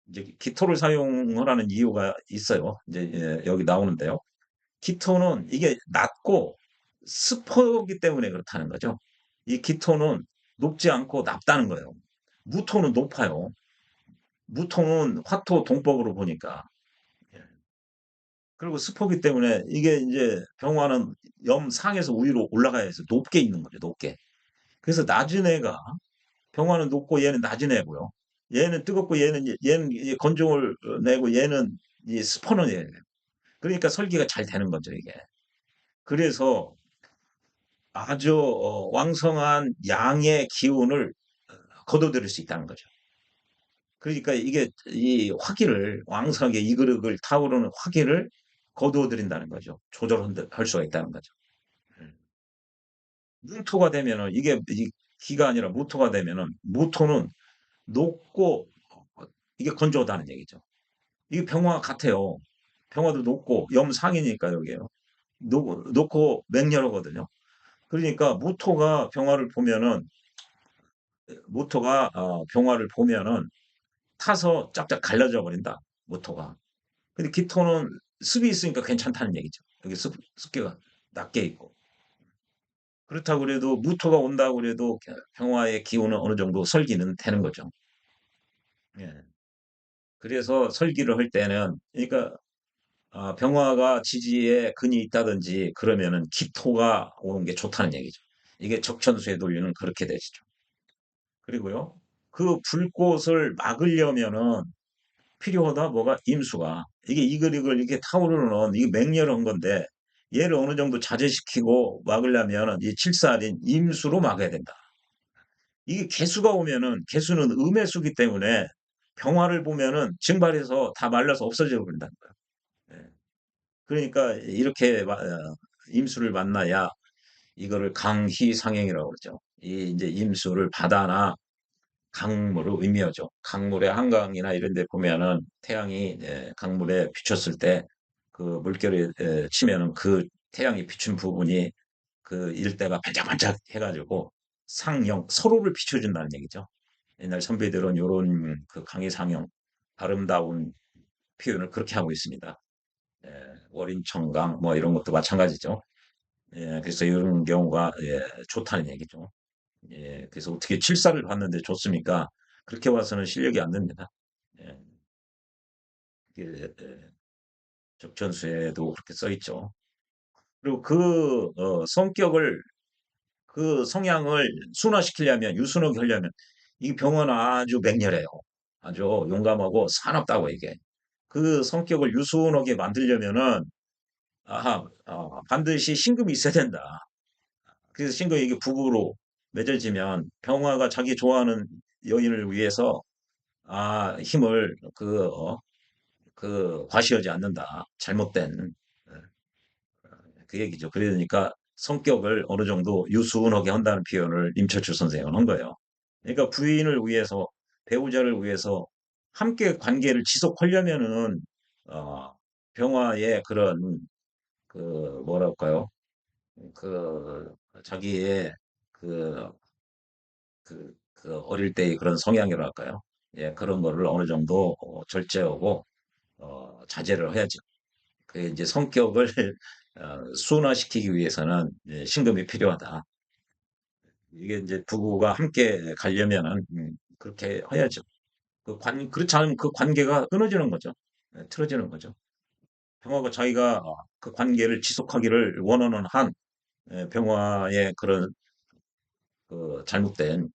이제 기토를 사용하라는 이유가 있어요. 이제 여기 나오는데요. 기토는 이게 낮고 습하기 때문에 그렇다는 거죠. 이 기토는 높지 않고 낮다는 거예요. 무토는 높아요. 무토는 화토 동법으로 보니까. 예. 그리고 습하기 때문에 이게 이제 병화는 염상에서 위로 올라가야 해서 높게 있는 거죠. 높게. 그래서 낮은 애가 평화는 높고 얘는 낮은 애고요. 얘는 뜨겁고 얘는 이 건조를 내고 얘는 이 습하는 애예요. 그러니까 설계가 잘 되는 거죠, 이게. 그래서 아주 왕성한 양의 기운을 거둬들일 수 있다는 거죠. 그러니까 이게 이 화기를 왕성하게 이그럭을 타오르는 화기를 거두어들인다는 거죠. 조절할 수가 있다는 거죠. 음. 무토가 되면은 이게 이 기가 아니라 무토가 되면은 무토는 높고 이게 건조하다는 얘기죠. 이게 평화 같아요. 평화도 높고 염상이니까 여기에요. 높고 맹렬하거든요. 그러니까 무토가 병화를 보면은 타서 짝짝 갈라져 버린다. 무토가. 근데 기토는 습이 있으니까 괜찮다는 얘기죠. 여기 습기가 낮게 있고. 그렇다고 그래도 무토가 온다고 그래도 평화의 기운은 어느 정도 설기는 되는 거죠. 예. 그래서 설기를 할 때는 그러니까 병화가 지지에 근이 있다든지 그러면은 기토가 오는 게 좋다는 얘기죠. 이게 적천수의 논리는 그렇게 되시죠. 그리고요. 그 불꽃을 막으려면은 필요하다 뭐가 임수가 이게 이글이글 이렇게 타오르는 이게 맹렬한 건데 얘를 어느 정도 자제시키고 막으려면 이 칠살인 임수로 막아야 된다. 이게 개수가 오면은 개수는 음의 수기 때문에 병화를 보면은 증발해서 다 말라서 없어져 버린다는 거야. 예. 그러니까 이렇게 임수를 만나야 이거를 강희상행이라고 그러죠. 이 이제 임수를 받아나 강물을 의미하죠. 강물의 한강이나 이런 데 보면은 태양이 강물에 비쳤을 때 그 물결이 치면은 그 태양이 비춘 부분이 그 일대가 반짝반짝 해가지고 상영, 서로를 비춰준다는 얘기죠. 옛날 선비들은 요런 그 강의상형, 아름다운 표현을 그렇게 하고 있습니다. 예, 월인청강 뭐 이런 것도 마찬가지죠. 예, 그래서 이런 경우가 좋다는 얘기죠. 예, 그래서 어떻게 칠사를 봤는데 좋습니까? 그렇게 봐서는 실력이 안 됩니다. 예, 적천수에도 그렇게 써 있죠. 그리고 성격을, 그 성향을 순화시키려면, 유순하게 하려면, 이 병은 아주 맹렬해요. 아주 용감하고 사납다고 이게. 그 성격을 유순하게 만들려면은, 반드시 신금이 있어야 된다. 그래서 신금이 이게 부부로 맺어지면 병화가 자기 좋아하는 여인을 위해서 힘을 과시하지 않는다. 잘못된 어, 그 얘기죠. 그러니까 성격을 어느 정도 유순하게 한다는 표현을 임철주 선생은 한 거예요. 그러니까 부인을 위해서 배우자를 위해서 함께 관계를 지속하려면은 어, 병화의 그런 그 뭐랄까요? 그 자기의 그, 그 어릴 때의 그런 성향이랄까요? 예, 그런 거를 어느 정도 절제하고 자제를 해야죠. 그 이제 성격을 순화시키기 위해서는 이제 신금이 필요하다. 이게 이제 부부가 함께 가려면은 그렇게 해야죠. 그렇지 않으면 그 관계가 끊어지는 거죠. 틀어지는 거죠. 병화가 자기가 그 관계를 지속하기를 원하는 한 병화의 그런 그 잘못된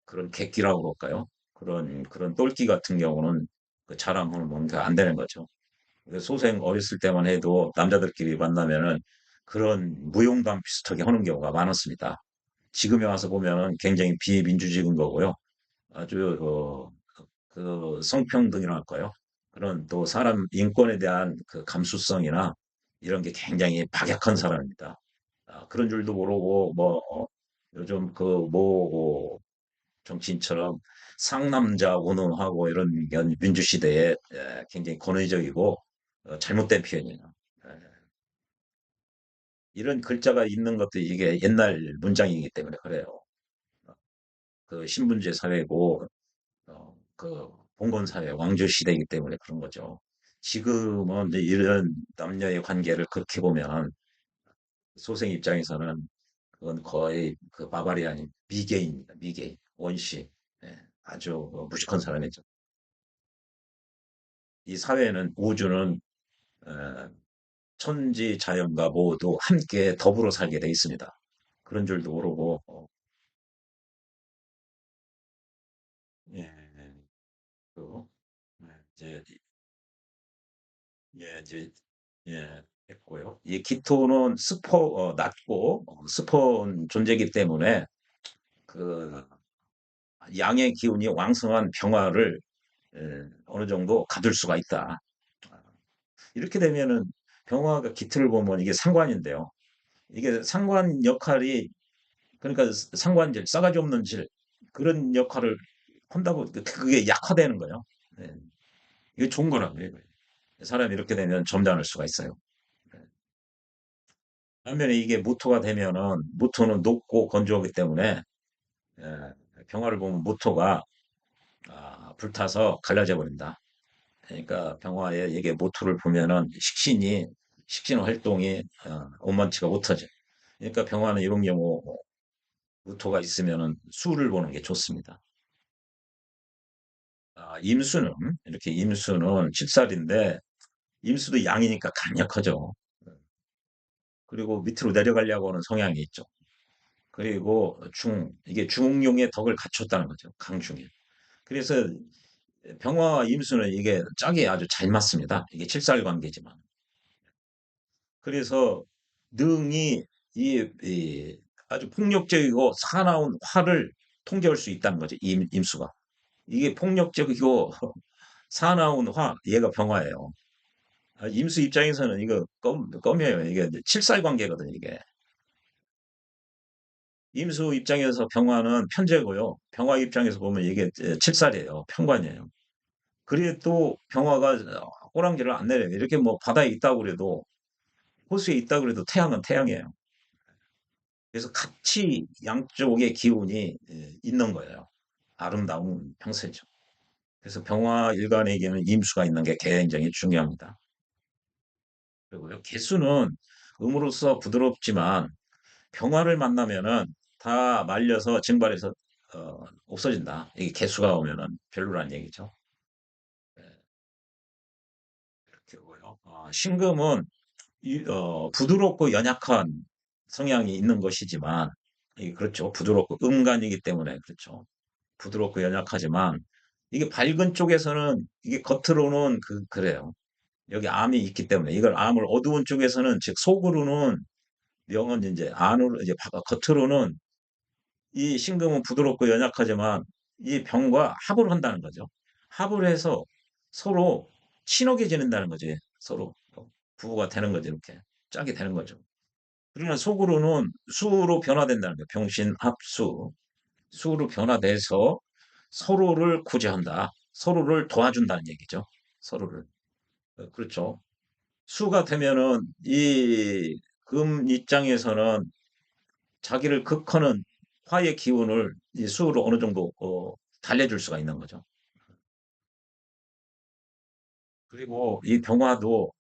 그런 객기라고 그럴까요? 그런 똘끼 같은 경우는 그 자랑하는 뭔가 안 되는 거죠. 소생 어렸을 때만 해도 남자들끼리 만나면은 그런 무용담 비슷하게 하는 경우가 많았습니다. 지금에 와서 보면은 굉장히 비민주적인 거고요. 아주 그 성평등이라 할까요? 그런 또 사람 인권에 대한 그 감수성이나 이런 게 굉장히 박약한 사람입니다. 그런 줄도 모르고 요즘 그 정치인처럼 상남자 운운하고 이런 민주시대에 굉장히 권위적이고 잘못된 표현이에요. 예. 이런 글자가 있는 것도 이게 옛날 문장이기 때문에 그래요. 그 신분제 사회고 그 봉건 사회, 왕조 시대이기 때문에 그런 거죠. 지금은 이제 이런 남녀의 관계를 그렇게 보면 소생 입장에서는 그건 거의 그 바바리안인 미개입니다. 미개, 원시. 예, 아주 무식한 사람이죠. 이 사회는 우주는 어, 천지 자연과 모두 함께 더불어 살게 돼 있습니다. 그런 줄도 모르고 이제 예, 이제 예, 했고요. 이 기토는 낮고 스폰 존재이기 때문에 그 양의 기운이 왕성한 병화를 어느 정도 가둘 수가 있다. 이렇게 되면은 병화가 기틀을 보면 이게 상관인데요. 이게 상관 역할이 그러니까 상관질, 싸가지 없는 질 그런 역할을 한다고 그게 약화되는 거예요. 네. 이게 좋은 거라고요. 이거. 사람이 이렇게 되면 점잖을 수가 있어요. 네. 반면에 이게 무토가 되면은 무토는 높고 건조하기 때문에 병화를 보면 무토가 불타서 갈라져 버린다. 그러니까 병화에 이게 모토를 보면은 식신 활동이 원만치가 못하죠. 그러니까 병화는 이런 경우 무토가 있으면은 수를 보는 게 좋습니다. 임수는 이렇게 임수는 칠살인데 임수도 양이니까 강력하죠. 그리고 밑으로 내려가려고 하는 성향이 있죠. 그리고 이게 중용의 덕을 갖췄다는 거죠. 강중에. 그래서 병화와 임수는 이게 짝이 아주 잘 맞습니다. 이게 칠살 관계지만. 그래서 능이 이 아주 폭력적이고 사나운 화를 통제할 수 있다는 거죠. 임수가. 이게 폭력적이고 사나운 얘가 병화예요. 임수 입장에서는 이거 껌이에요. 이게 칠살 관계거든요, 이게. 임수 입장에서 병화는 편제고요. 병화 입장에서 보면 이게 칠살이에요. 편관이에요. 그래도 병화가 꼬랑지를 안 내려요. 이렇게 뭐 바다에 있다고 그래도 호수에 있다고 그래도 태양은 태양이에요. 그래서 같이 양쪽의 기운이 있는 거예요. 아름다운 평세죠. 그래서 병화 일간에게는 임수가 있는 게 굉장히 중요합니다. 그리고요, 개수는 음으로써 부드럽지만 병화를 만나면은 다 말려서 증발해서 없어진다. 이게 개수가 오면은 별로란 얘기죠. 네, 이렇게 고요. 신금은 부드럽고 연약한 성향이 있는 것이지만, 이게 그렇죠. 부드럽고 음간이기 때문에 그렇죠. 부드럽고 연약하지만, 이게 밝은 쪽에서는, 이게 겉으로는 그래요. 여기 암이 있기 때문에, 이걸 암을 어두운 쪽에서는, 즉, 속으로는, 명은 이제 안으로, 이제 겉으로는 이 신금은 부드럽고 연약하지만, 이 병과 합을 한다는 거죠. 합을 해서 서로 친하게 지낸다는 거지. 서로 부부가 되는 거지, 이렇게. 짝이 되는 거죠. 그러나 속으로는 수로 변화된다는 거예요. 병신합수. 수로 변화돼서 서로를 구제한다. 서로를 도와준다는 얘기죠. 서로를. 그렇죠. 수가 되면은 이 금 입장에서는 자기를 극하는 화의 기운을 이 수로 어느 정도 달래줄 수가 있는 거죠. 그리고 이 병화도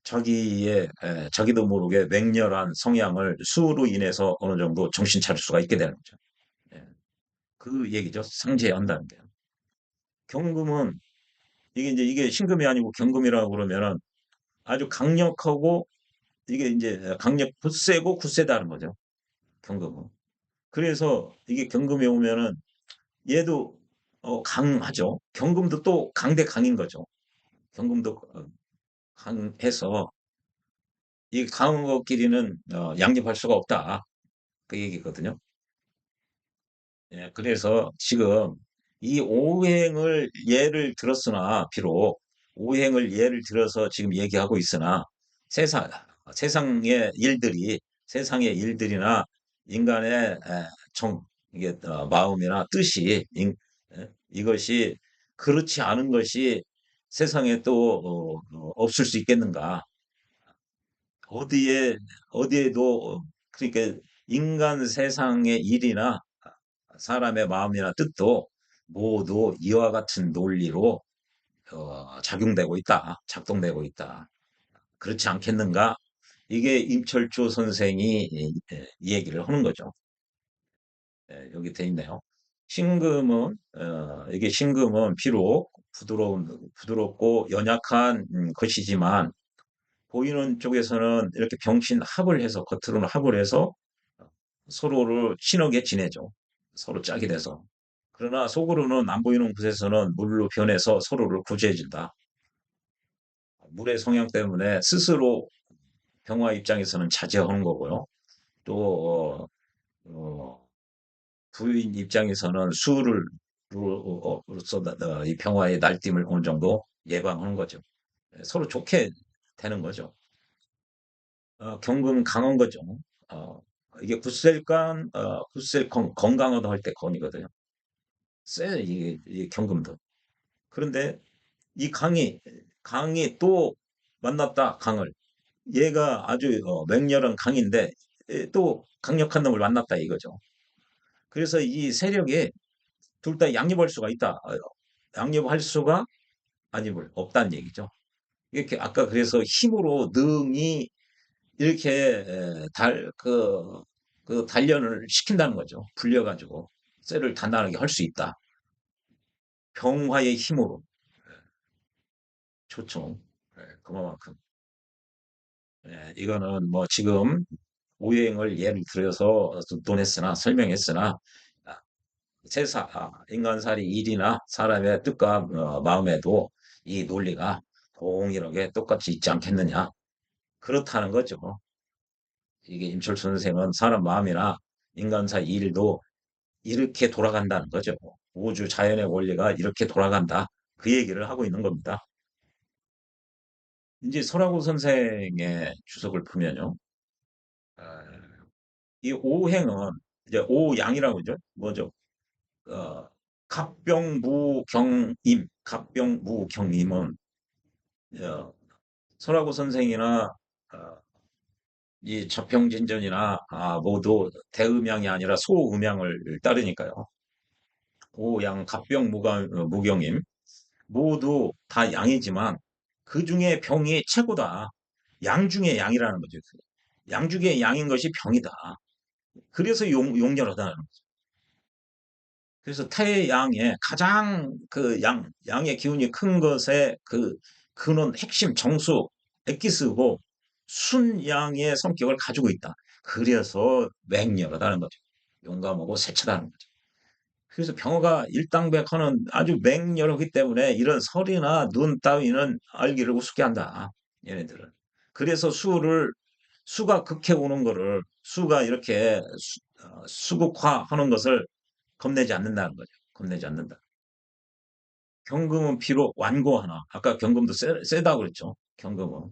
자기도 모르게 맹렬한 성향을 수로 인해서 어느 정도 정신 차릴 수가 있게 되는 거죠. 예. 그 얘기죠. 상제한다는 게. 경금은 이게 신금이 아니고 경금이라고 그러면은 아주 강력하고 이게 이제 굳세고 굳세다는 거죠. 경금은. 그래서 이게 경금이 오면은 얘도 강하죠. 경금도 또 강대 강인 거죠. 경금도 강해서 이 강한 것끼리는 양립할 수가 없다. 그 얘기거든요. 예, 그래서 지금 이 오행을 예를 들었으나 비록 오행을 예를 들어서 지금 얘기하고 있으나 세상 세상의 일들이나 인간의 이게 마음이나 뜻이 이것이 그렇지 않은 것이 세상에 또 없을 수 있겠는가? 어디에 어디에도 그러니까 인간 세상의 일이나 사람의 마음이나 뜻도 모두 이와 같은 논리로 작용되고 있다, 작동되고 있다. 그렇지 않겠는가? 이게 임철주 선생이 이 얘기를 하는 거죠. 여기 돼 있네요. 이게 신금은 비록 부드럽고 연약한 것이지만 보이는 쪽에서는 이렇게 병신 합을 해서 겉으로는 합을 해서 서로를 친하게 지내죠. 서로 짝이 돼서. 그러나 속으로는 안 보이는 곳에서는 물로 변해서 서로를 구제해준다. 물의 성향 때문에 스스로 병화 입장에서는 자제하는 거고요. 또 어, 부인 입장에서는 수를 로서 이 평화의 날뛰림을 어느 정도 예방하는 거죠. 서로 좋게 되는 거죠. 경금 강한 거죠. 어, 이게 굳셀간, 굳셀 건강하다 할 때 건이거든요. 이게 경금도. 그런데 이 강이 또 만났다, 강을. 얘가 아주 맹렬한 강인데 또 강력한 놈을 만났다 이거죠. 그래서 이 세력이 둘 다 양립할 수가 있다. 양립할 수가 아니을 없다는 얘기죠. 이렇게 아까 그래서 힘으로 능히 이렇게 그 단련을 시킨다는 거죠. 불려가지고 쇠를 단단하게 할 수 있다. 병화의 힘으로. 좋죠. 그만큼. 이거는 뭐 지금 오행을 예를 들어서 논했으나 설명했으나 아, 인간살이 일이나 사람의 뜻과 마음에도 이 논리가 동일하게 똑같이 있지 않겠느냐. 그렇다는 거죠. 이게 임철수 선생은 사람 마음이나 인간사 일도 이렇게 돌아간다는 거죠. 우주 자연의 원리가 이렇게 돌아간다. 그 얘기를 하고 있는 겁니다. 이제 설하고 선생의 주석을 보면요. 아, 이 오행은 이제 오양이라고 그러죠. 뭐죠? 어, 갑병무경임은 설하고 선생이나 이 자평진전이나 모두 대음양이 아니라 소음양을 따르니까요. 오양 무경임 모두 다 양이지만 그 중에 병이 최고다. 양 중에 양이라는 거죠. 양 중에 양인 것이 병이다. 그래서 용렬하다는 거죠. 그래서 태양의 가장 그 양의 기운이 큰 것의 그 근원, 핵심, 정수, 엑기스고 순양의 성격을 가지고 있다. 그래서 맹렬하다는 거죠. 용감하고 세차다는 거죠. 그래서 병어가 일당백하는 아주 맹렬하기 때문에 이런 설이나 눈 따위는 알기를 우습게 한다. 얘네들은. 그래서 수가 극해 오는 거를 수가 이렇게 수극화하는 것을 겁내지 않는다는 거죠. 겁내지 않는다. 경금은 비록 완고하나 아까 경금도 세다고 그랬죠. 경금은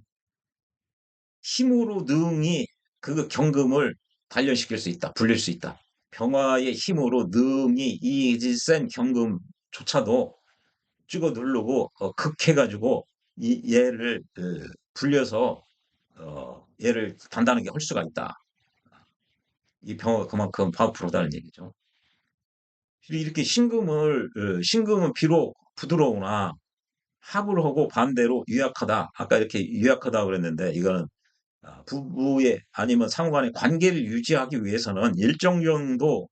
힘으로 능히 그 경금을 단련시킬 수 있다. 불릴 수 있다. 병화의 힘으로 능히 이 센 경금조차도 찍어 누르고 극해가지고 얘를 불려서 얘를 단단하게 할 수가 있다. 이 병화가 그만큼 파워풀하다는 얘기죠. 이렇게 신금은 비록 부드러우나 합을 하고 반대로 유약하다. 아까 이렇게 유약하다 그랬는데 이거는 부부의 아니면 상호간의 관계를 유지하기 위해서는 일정 정도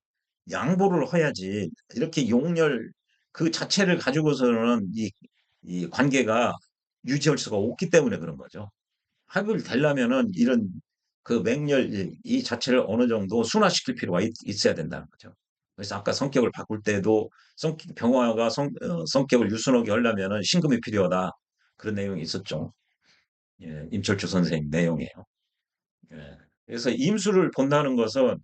양보를 해야지 이렇게 용렬 그 자체를 가지고서는 이 관계가 유지할 수가 없기 때문에 그런 거죠. 합을 되려면은 이런 그 맹렬 이 자체를 어느 정도 순화시킬 필요가 있어야 된다는 거죠. 그래서 아까 성격을 바꿀 때도 병화가 성격을 유순하게 하려면은 신금이 필요하다. 그런 내용이 있었죠. 예, 임철주 선생님 내용이에요. 예. 그래서 임수를 본다는 것은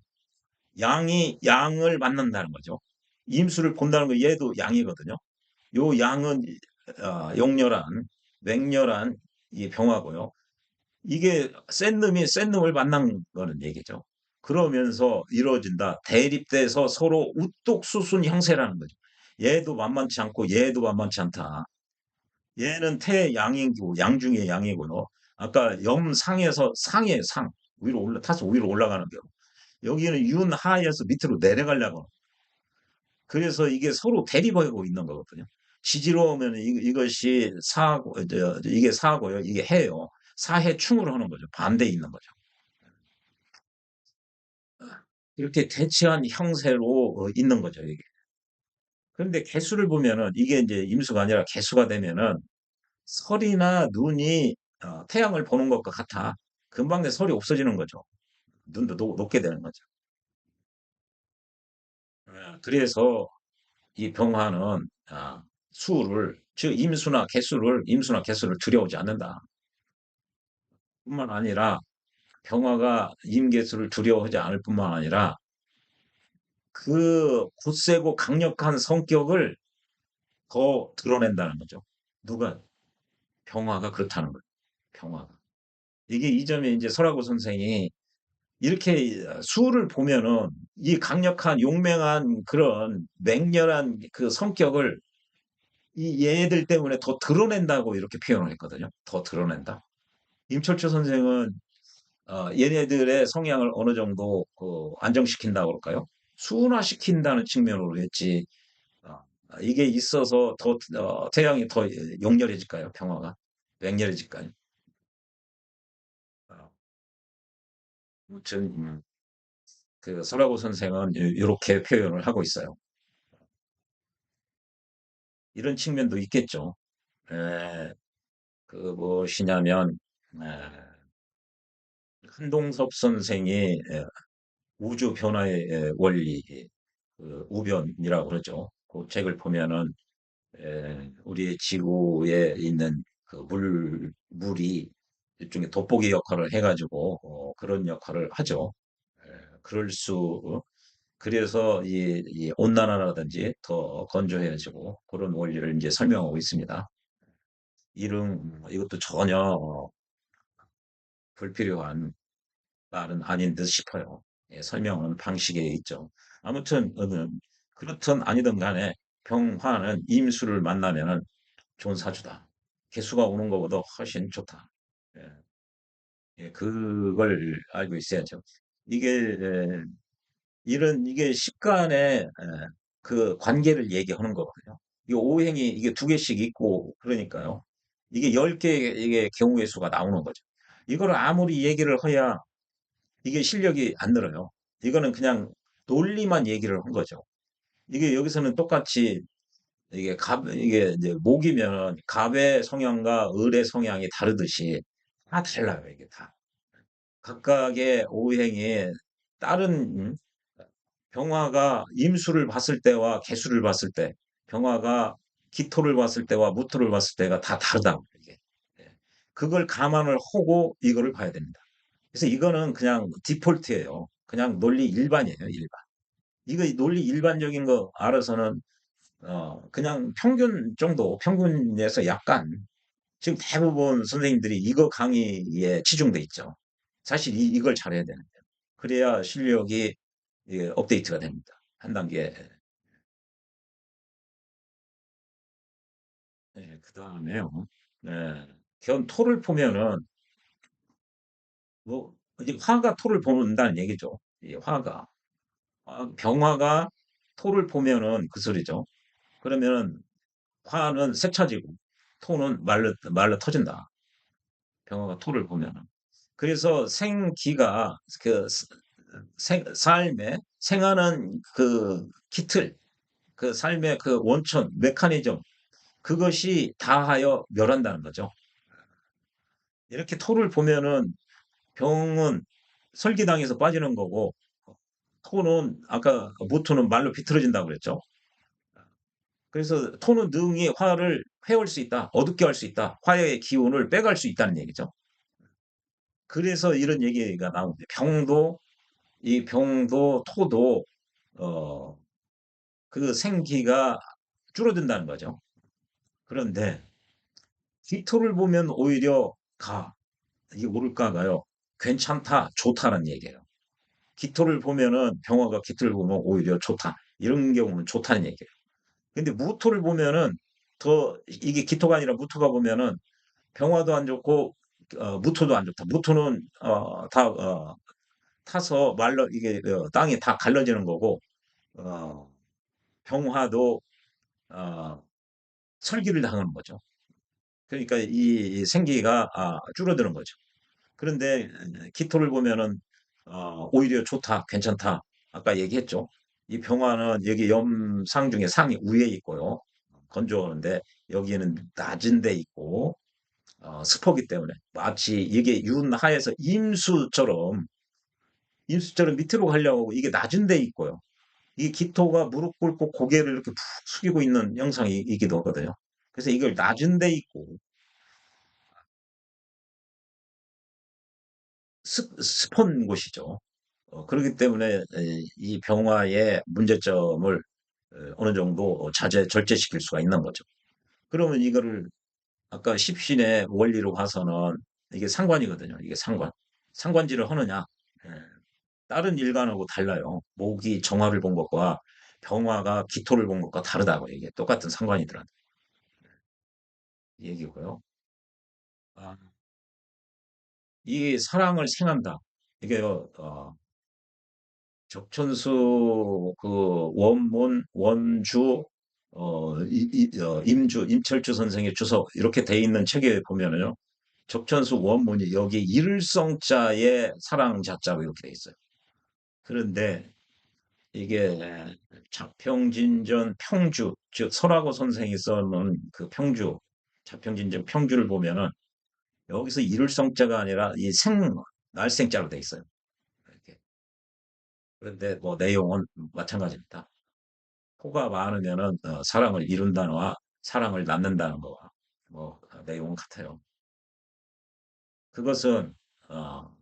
양을 만난다는 거죠. 임수를 본다는 거 얘도 양이거든요. 요 양은 용렬한 맹렬한 이 병화고요. 이게 센 놈을 만난 거는 얘기죠. 그러면서 이루어진다. 대립돼서 서로 우뚝수순 형세라는 거죠. 얘도 만만치 않고 얘도 만만치 않다. 얘는 태양이고 양 중에 양이고요. 아까 염상에서 상에 상 위로 타서 위로 올라가는 경우. 여기는 윤하에서 밑으로 내려가려고. 그래서 이게 서로 대립하고 있는 거거든요. 지지로우면 이것이 사고, 이게 사고요. 이게 해요. 사해충으로 하는 거죠. 반대에 있는 거죠. 이렇게 대치한 형세로 있는 거죠. 이게. 그런데 개수를 보면은 이게 이제 임수가 아니라 개수가 되면은 설이나 눈이 태양을 보는 것과 같아. 금방 내 설이 없어지는 거죠. 눈도 높게 되는 거죠. 그래서 이 병화는 즉 임수나 개수를 두려워하지 않는다. 뿐만 아니라 평화가 임계수를 두려워하지 않을 뿐만 아니라 그 굳세고 강력한 성격을 더 드러낸다는 거죠. 누가? 평화가 그렇다는 거예요. 평화가. 이게 이 점에 이제 설하고 선생이 이렇게 수를 보면은 이 강력한 용맹한 그런 맹렬한 그 성격을 이 얘들 때문에 더 드러낸다고 이렇게 표현을 했거든요. 더 드러낸다. 임철초 선생은 얘네들의 성향을 어느 정도 안정시킨다고 그럴까요? 순화시킨다는 측면으로 했지. 어, 이게 있어서 더 태양이 더 용렬해질까요? 평화가 맹렬해질까요? 어, 아무튼 그 설하고 선생은 이렇게 표현을 하고 있어요. 이런 측면도 있겠죠. 에, 그 무엇이냐면 에, 한동섭 선생이 우주 변화의 원리, 그 우변이라고 그러죠. 그 책을 보면은 우리 지구에 있는 그 물이 일종의 돋보기 역할을 해가지고 그런 역할을 하죠. 에, 그럴 수 그래서 이 온난화라든지 더 건조해지고 그런 원리를 이제 설명하고 있습니다. 이것도 전혀 불필요한 말은 아닌 듯 싶어요. 예, 설명은 방식에 있죠. 아무튼 그렇든 아니든 간에 병화는 임수를 만나면은 좋은 사주다. 개수가 오는 것보다 훨씬 좋다. 예, 예, 그걸 알고 있어야죠. 이게 이게 십간의 그 관계를 얘기하는 거거든요. 이 오행이 이게 두 개씩 있고 그러니까요. 이게 10개 이게 경우의 수가 나오는 거죠. 이거를 아무리 얘기를 해야 이게 실력이 안 늘어요. 이거는 그냥 논리만 얘기를 한 거죠. 이게 여기서는 똑같이 이게 이제 목이면 갑의 성향과 을의 성향이 다르듯이 다 달라요, 이게 다. 각각의 오행에 다른 병화가 임수를 봤을 때와 개수를 봤을 때, 병화가 기토를 봤을 때와 무토를 봤을 때가 다 다르다고 이게. 예. 그걸 감안을 하고 이거를 봐야 됩니다. 그래서 이거는 그냥 디폴트예요. 그냥 논리 일반이에요, 일반. 이거 논리 일반적인 거 알아서는 그냥 평균 정도, 평균에서 약간 지금 대부분 선생님들이 이거 강의에 치중돼 있죠. 사실 이걸 잘해야 되는데 그래야 실력이 업데이트가 됩니다. 한 단계. 네, 그 다음에요. 네, 토를 보면은 뭐 이제 화가 토를 본다는 얘기죠. 이 화가 병화가 토를 보면은 그 소리죠. 그러면은 화는 세차지고 토는 말라 터진다. 병화가 토를 보면은. 그래서 생기가 그 삶에 생하는 그 기틀, 그 삶의 그 원천, 메커니즘 그것이 다하여 멸한다는 거죠. 이렇게 토를 보면은 병은 설기당해서 빠지는 거고 토는 아까 모토는 말로 비틀어진다고 그랬죠. 그래서 토는 능히 화를 회올 수 있다, 어둡게 할 수 있다, 화의 기운을 빼갈 수 있다는 얘기죠. 그래서 이런 얘기가 나오는데 이 병도 토도 어, 그 생기가 줄어든다는 거죠. 그런데 기토를 보면 오히려 이게 모를까가요. 괜찮다, 좋다는 얘기예요. 기토를 보면은 병화가 기토를 보면 오히려 좋다. 이런 경우는 좋다는 얘기예요. 근데 무토를 보면은 더 이게 기토가 아니라 무토가 보면은 병화도 안 좋고 무토도 안 좋다. 무토는 다 타서 말라 이게 땅이 다 갈라지는 거고 어, 병화도 어, 설기를 당하는 거죠. 그러니까 이 생기가 줄어드는 거죠. 그런데 기토를 보면은 오히려 좋다, 괜찮다. 아까 얘기했죠. 이 병화는 여기 염상 중에 상이 위에 있고요. 건조하는데 여기는 낮은 데 있고 습하기 때문에 마치 이게 윤하에서 임수처럼 밑으로 가려고 하고 이게 낮은 데 있고요. 이 기토가 무릎 꿇고 고개를 이렇게 푹 숙이고 있는 영상이기도 하거든요. 그래서 이걸 낮은 데 있고 습한 곳이죠. 그렇기 때문에 이 병화의 문제점을 어느 정도 절제시킬 수가 있는 거죠. 그러면 이거를 아까 십신의 원리로 봐서는 이게 상관이거든요. 이게 상관. 상관지를 하느냐. 예, 다른 일간하고 달라요. 목이 정화를 본 것과 병화가 기토를 본 것과 다르다고 이게 똑같은 상관이더라도 이 얘기고요. 아, 이 사랑을 생한다. 이게요, 적천수 그 원문, 원주, 임철주 선생의 주석 이렇게 돼 있는 책에 보면은요. 적천수 원문이 여기 일성자의 사랑 자자로 이렇게 돼 있어요. 그런데 이게 자평진전 평주, 즉 설하고 선생이 써놓은 그 평주, 자평진전 평주를 보면은 여기서 일성자가 아니라 이 날생자로 돼 있어요. 이렇게. 그런데 뭐 내용은 마찬가지입니다. 호가 많으면은 사랑을 이룬다와 사랑을 낳는다는 거와 뭐 내용은 같아요. 그것은 어,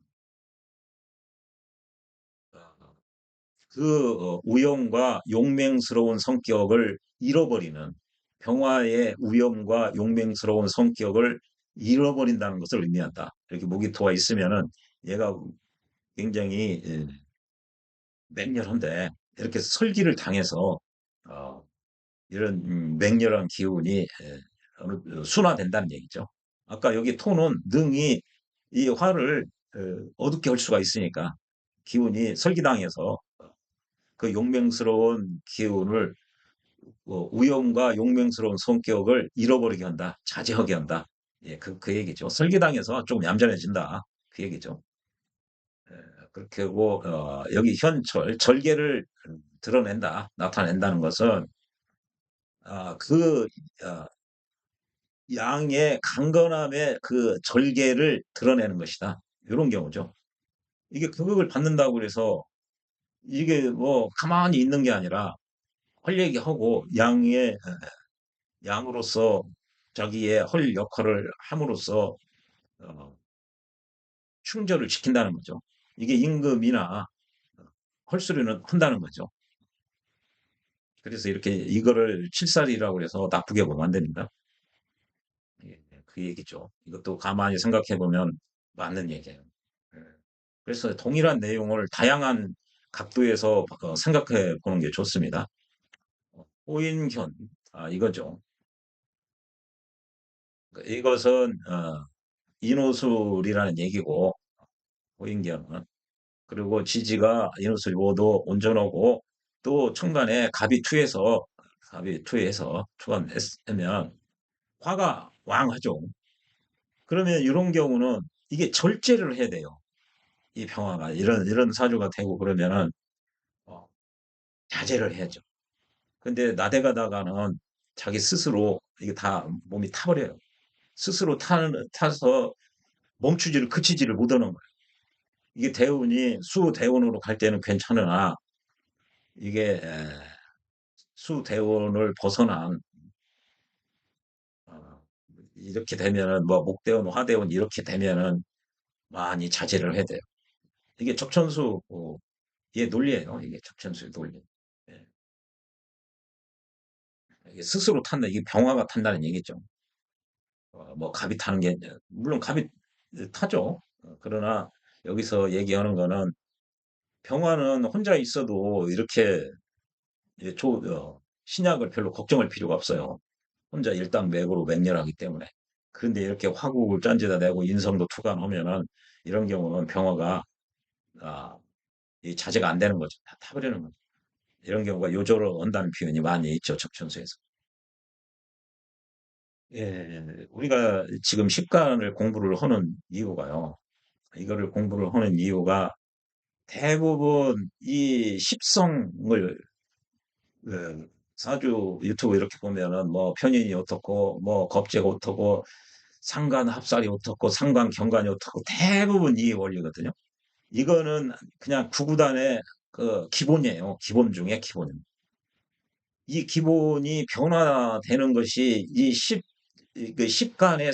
어, 우영과 용맹스러운 성격을 잃어버리는 병화의 우영과 용맹스러운 성격을 잃어버린다는 것을 의미한다. 이렇게 무기토가 있으면은 얘가 굉장히 맹렬한데 이렇게 설기를 당해서 어, 이런 맹렬한 기운이 순화된다는 얘기죠. 아까 여기 토는 능이 이 화를 어둡게 할 수가 있으니까 기운이 설기당해서 그 용맹스러운 기운을 우영과 용맹스러운 성격을 잃어버리게 한다. 자제하게 한다. 예, 그 얘기죠. 설기당해서 조금 얌전해진다. 그 얘기죠. 예, 그렇게 하고 여기 현철 절개를 드러낸다. 나타낸다는 것은 그 어, 양의 강건함의 그 절개를 드러내는 것이다. 이런 경우죠. 이게 극을 받는다고 그래서 이게 뭐 가만히 있는 게 아니라 할 얘기하고 양으로서 자기의 할 역할을 함으로써 어, 충절을 지킨다는 거죠. 이게 임금이나 헐수리는 한다는 거죠. 그래서 이렇게 이거를 칠살이라고 해서 나쁘게 보면 안 됩니다. 예, 그 얘기죠. 이것도 가만히 생각해 보면 맞는 얘기예요. 예. 그래서 동일한 내용을 다양한 각도에서 생각해 보는 게 좋습니다. 호인현, 이거죠. 이것은 인호술이라는 얘기고 호인견은 그리고 지지가 인호술 모두 온전하고 또 천간에 갑이 투에서 초간했으면 화가 왕하죠. 그러면 이런 경우는 이게 절제를 해야 돼요. 이 평화가 이런 사주가 되고 그러면은 어, 자제를 해야죠. 근데 나대가다가는 자기 스스로 이게 다 몸이 타버려요. 스스로 타서 멈추지를 그치지를 못하는 거예요. 이게 대운이 수대운으로 갈 때는 괜찮으나 이게 수대운을 벗어난 어, 이렇게 되면은 뭐 목대운, 화대운 이렇게 되면은 많이 자제를 해야 돼요. 이게 적천수의 논리예요. 이게 적천수의 논리. 예. 이게 스스로 탄다. 이게 병화가 탄다는 얘기죠. 뭐 갑이 타는 게 물론 갑이 타죠. 그러나 여기서 얘기하는 거는 병화는 혼자 있어도 이렇게 신약을 별로 걱정할 필요가 없어요. 혼자 일당백으로 맹렬하기 때문에. 그런데 이렇게 화국을 짠지다 내고 인성도 투간하면은 이런 경우는 병화가 아, 이 자제가 안 되는 거죠. 다 타버리는 거죠. 이런 경우가 요조로 온다는 표현이 많이 있죠. 적천수에서. 예, 우리가 지금 식간을 공부를 하는 이유가요. 이거를 공부를 하는 이유가 대부분 이 십성을 사주 유튜브 이렇게 보면은 뭐 편인이 어떻고 뭐 겁재가 어떻고 상관 합살이 어떻고 상관 경관이 어떻고 대부분 이 원리거든요. 이거는 그냥 구구단의 그 기본이에요. 기본 중에 기본입니다. 이 기본이 변화되는 것이 그 십간의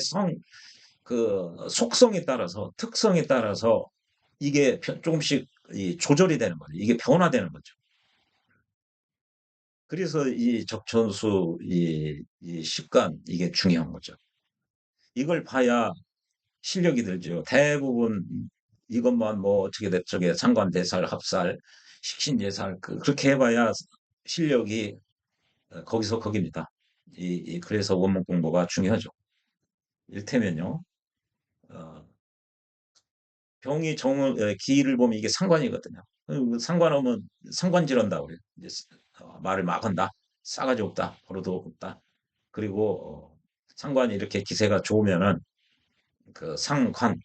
그 속성에 따라서 특성에 따라서 이게 조금씩 조절이 되는 거죠. 이게 변화되는 거죠. 그래서 이 적천수 이 습관 이게 중요한 거죠. 이걸 봐야 실력이 들죠. 대부분 이것만 뭐 어떻게 저게 상관대살, 합살, 식신제살 그렇게 해봐야 실력이 거기서 거깁니다. 그래서 원문 공부가 중요하죠. 일테면요. 어, 병이 기를 보면 이게 상관이거든요. 상관하면 상관질한다 그래요. 이제 말을 막 한다. 싸가지 없다. 버릇도 없다. 그리고 상관이 이렇게 기세가 좋으면은 그 상관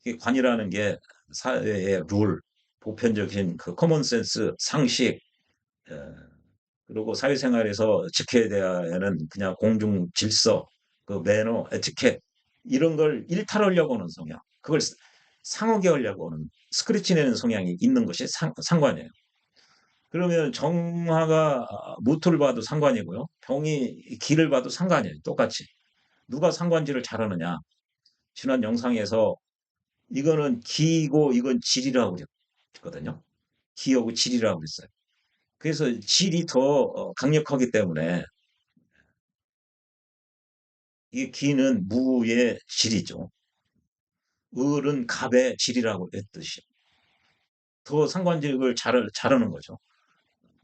이 관이라는 게 사회의 룰, 보편적인 그 커먼 센스, 상식, 어, 그리고 사회생활에서 지켜야 되는 그냥 공중 질서, 그 매너, 에티켓 이런 걸 일탈하려고 하는 성향, 그걸 상하게 하려고 하는 스크래치 내는 성향이 있는 것이 상관이에요. 그러면 정화가 무토를 봐도 상관이고요. 병이 기를 봐도 상관이에요. 똑같이. 누가 상관지를 잘하느냐. 지난 영상에서 이거는 기고 이건 질이라고 그랬거든요. 기하고 질이라고 그랬어요. 그래서 질이 더 강력하기 때문에 이 기는 무의 질이죠. 을은 갑의 질이라고 했듯이 더 상관직을 잘하는 거죠.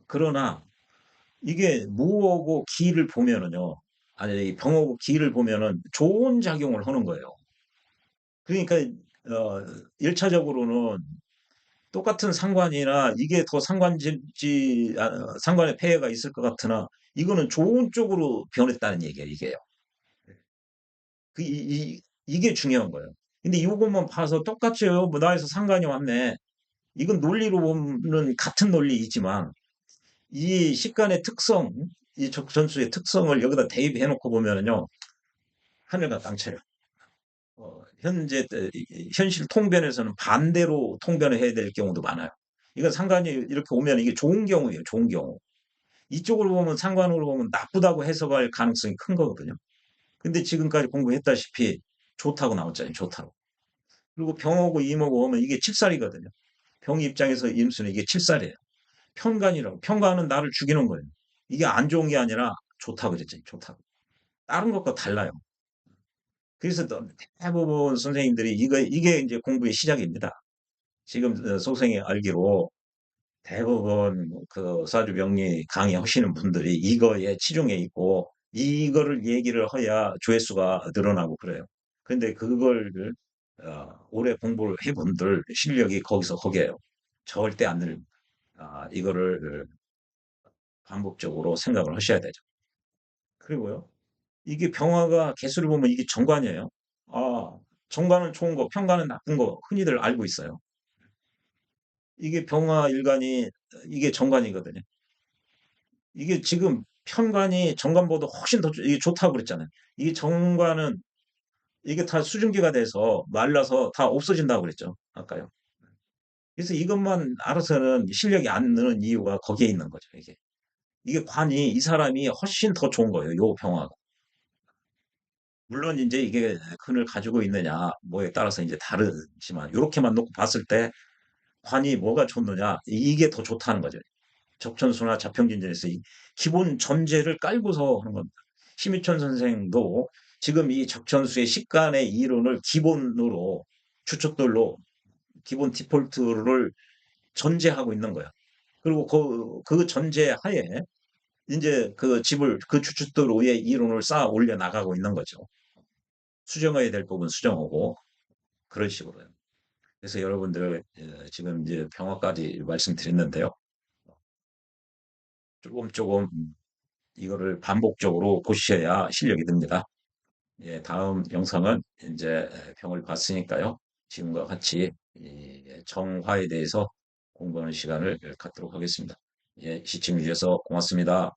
그러나 이게 무하고 기를 보면은요, 아니 병하고 기를 보면은 좋은 작용을 하는 거예요. 그러니까 1차적으로는 똑같은 상관이나 이게 더 상관의 폐해가 있을 것 같으나 이거는 좋은 쪽으로 변했다는 얘기예요, 이게요. 이게 중요한 거예요. 근데 이것만 봐서 똑같죠. 뭐 나에서 상관이 왔네. 이건 논리로 보면 같은 논리이지만 이 식간의 특성, 이 적전수의 특성을 여기다 대입해 놓고 보면은요, 하늘과 땅차요. 현재 현실 통변에서는 반대로 통변을 해야 될 경우도 많아요. 이건 상관이 이렇게 오면 이게 좋은 경우예요. 좋은 경우. 이쪽으로 보면 상관으로 보면 나쁘다고 해석할 가능성이 큰 거거든요. 근데 지금까지 공부했다시피 좋다고 나왔잖아요. 좋다고. 그리고 병하고 임하고 오면 이게 칠살이거든요. 병 입장에서 임수는 이게 칠살이에요. 편간이라고. 편간은 나를 죽이는 거예요. 이게 안 좋은 게 아니라 좋다고 그랬잖아요. 좋다고. 다른 것과 달라요. 그래서 대부분 선생님들이 이게 이제 공부의 시작입니다. 지금 선생이 알기로 대부분 그 사주병리 강의하시는 분들이 이거에 치중해 있고 이거를 얘기를 해야 조회수가 늘어나고 그래요. 근데 그걸 오래 공부를 해본들 실력이 거기서 거기에요. 절대 안 늘. 이거를 반복적으로 생각을 하셔야 되죠. 그리고요, 이게 병화가 개수를 보면 이게 정관이에요. 아, 정관은 좋은 거, 편관은 나쁜 거 흔히들 알고 있어요. 이게 병화 일간이 이게 정관이거든요. 이게 지금 편관이 정관보다 훨씬 더 이게 좋다고 그랬잖아요. 이 정관은 이게 다 수증기가 돼서 말라서 다 없어진다고 그랬죠. 아까요. 그래서 이것만 알아서는 실력이 안 느는 이유가 거기에 있는 거죠. 이게 관이 이 사람이 훨씬 더 좋은 거예요. 요 병화가. 물론 이제 이게 근을 가지고 있느냐 뭐에 따라서 이제 다르지만 이렇게만 놓고 봤을 때 관이 뭐가 좋느냐 이게 더 좋다는 거죠. 적천수나 자평진전에서 이 기본 전제를 깔고서 하는 겁니다. 심희천 선생도 지금 이 적천수의 식간의 이론을 기본으로 추측들로 기본 디폴트를 전제하고 있는 거야. 그리고 그 전제 하에 이제 그 추측도로의 이론을 쌓아 올려 나가고 있는 거죠. 수정해야 될 부분 수정하고 그런 식으로요. 그래서 여러분들 지금 이제 병화까지 말씀드렸는데요. 조금 조금 이거를 반복적으로 보셔야 실력이 듭니다. 예, 다음 영상은 이제 병을 봤으니까요. 지금과 같이 이 정화에 대해서 공부하는 시간을 갖도록 하겠습니다. 예, 시청해 주셔서 고맙습니다.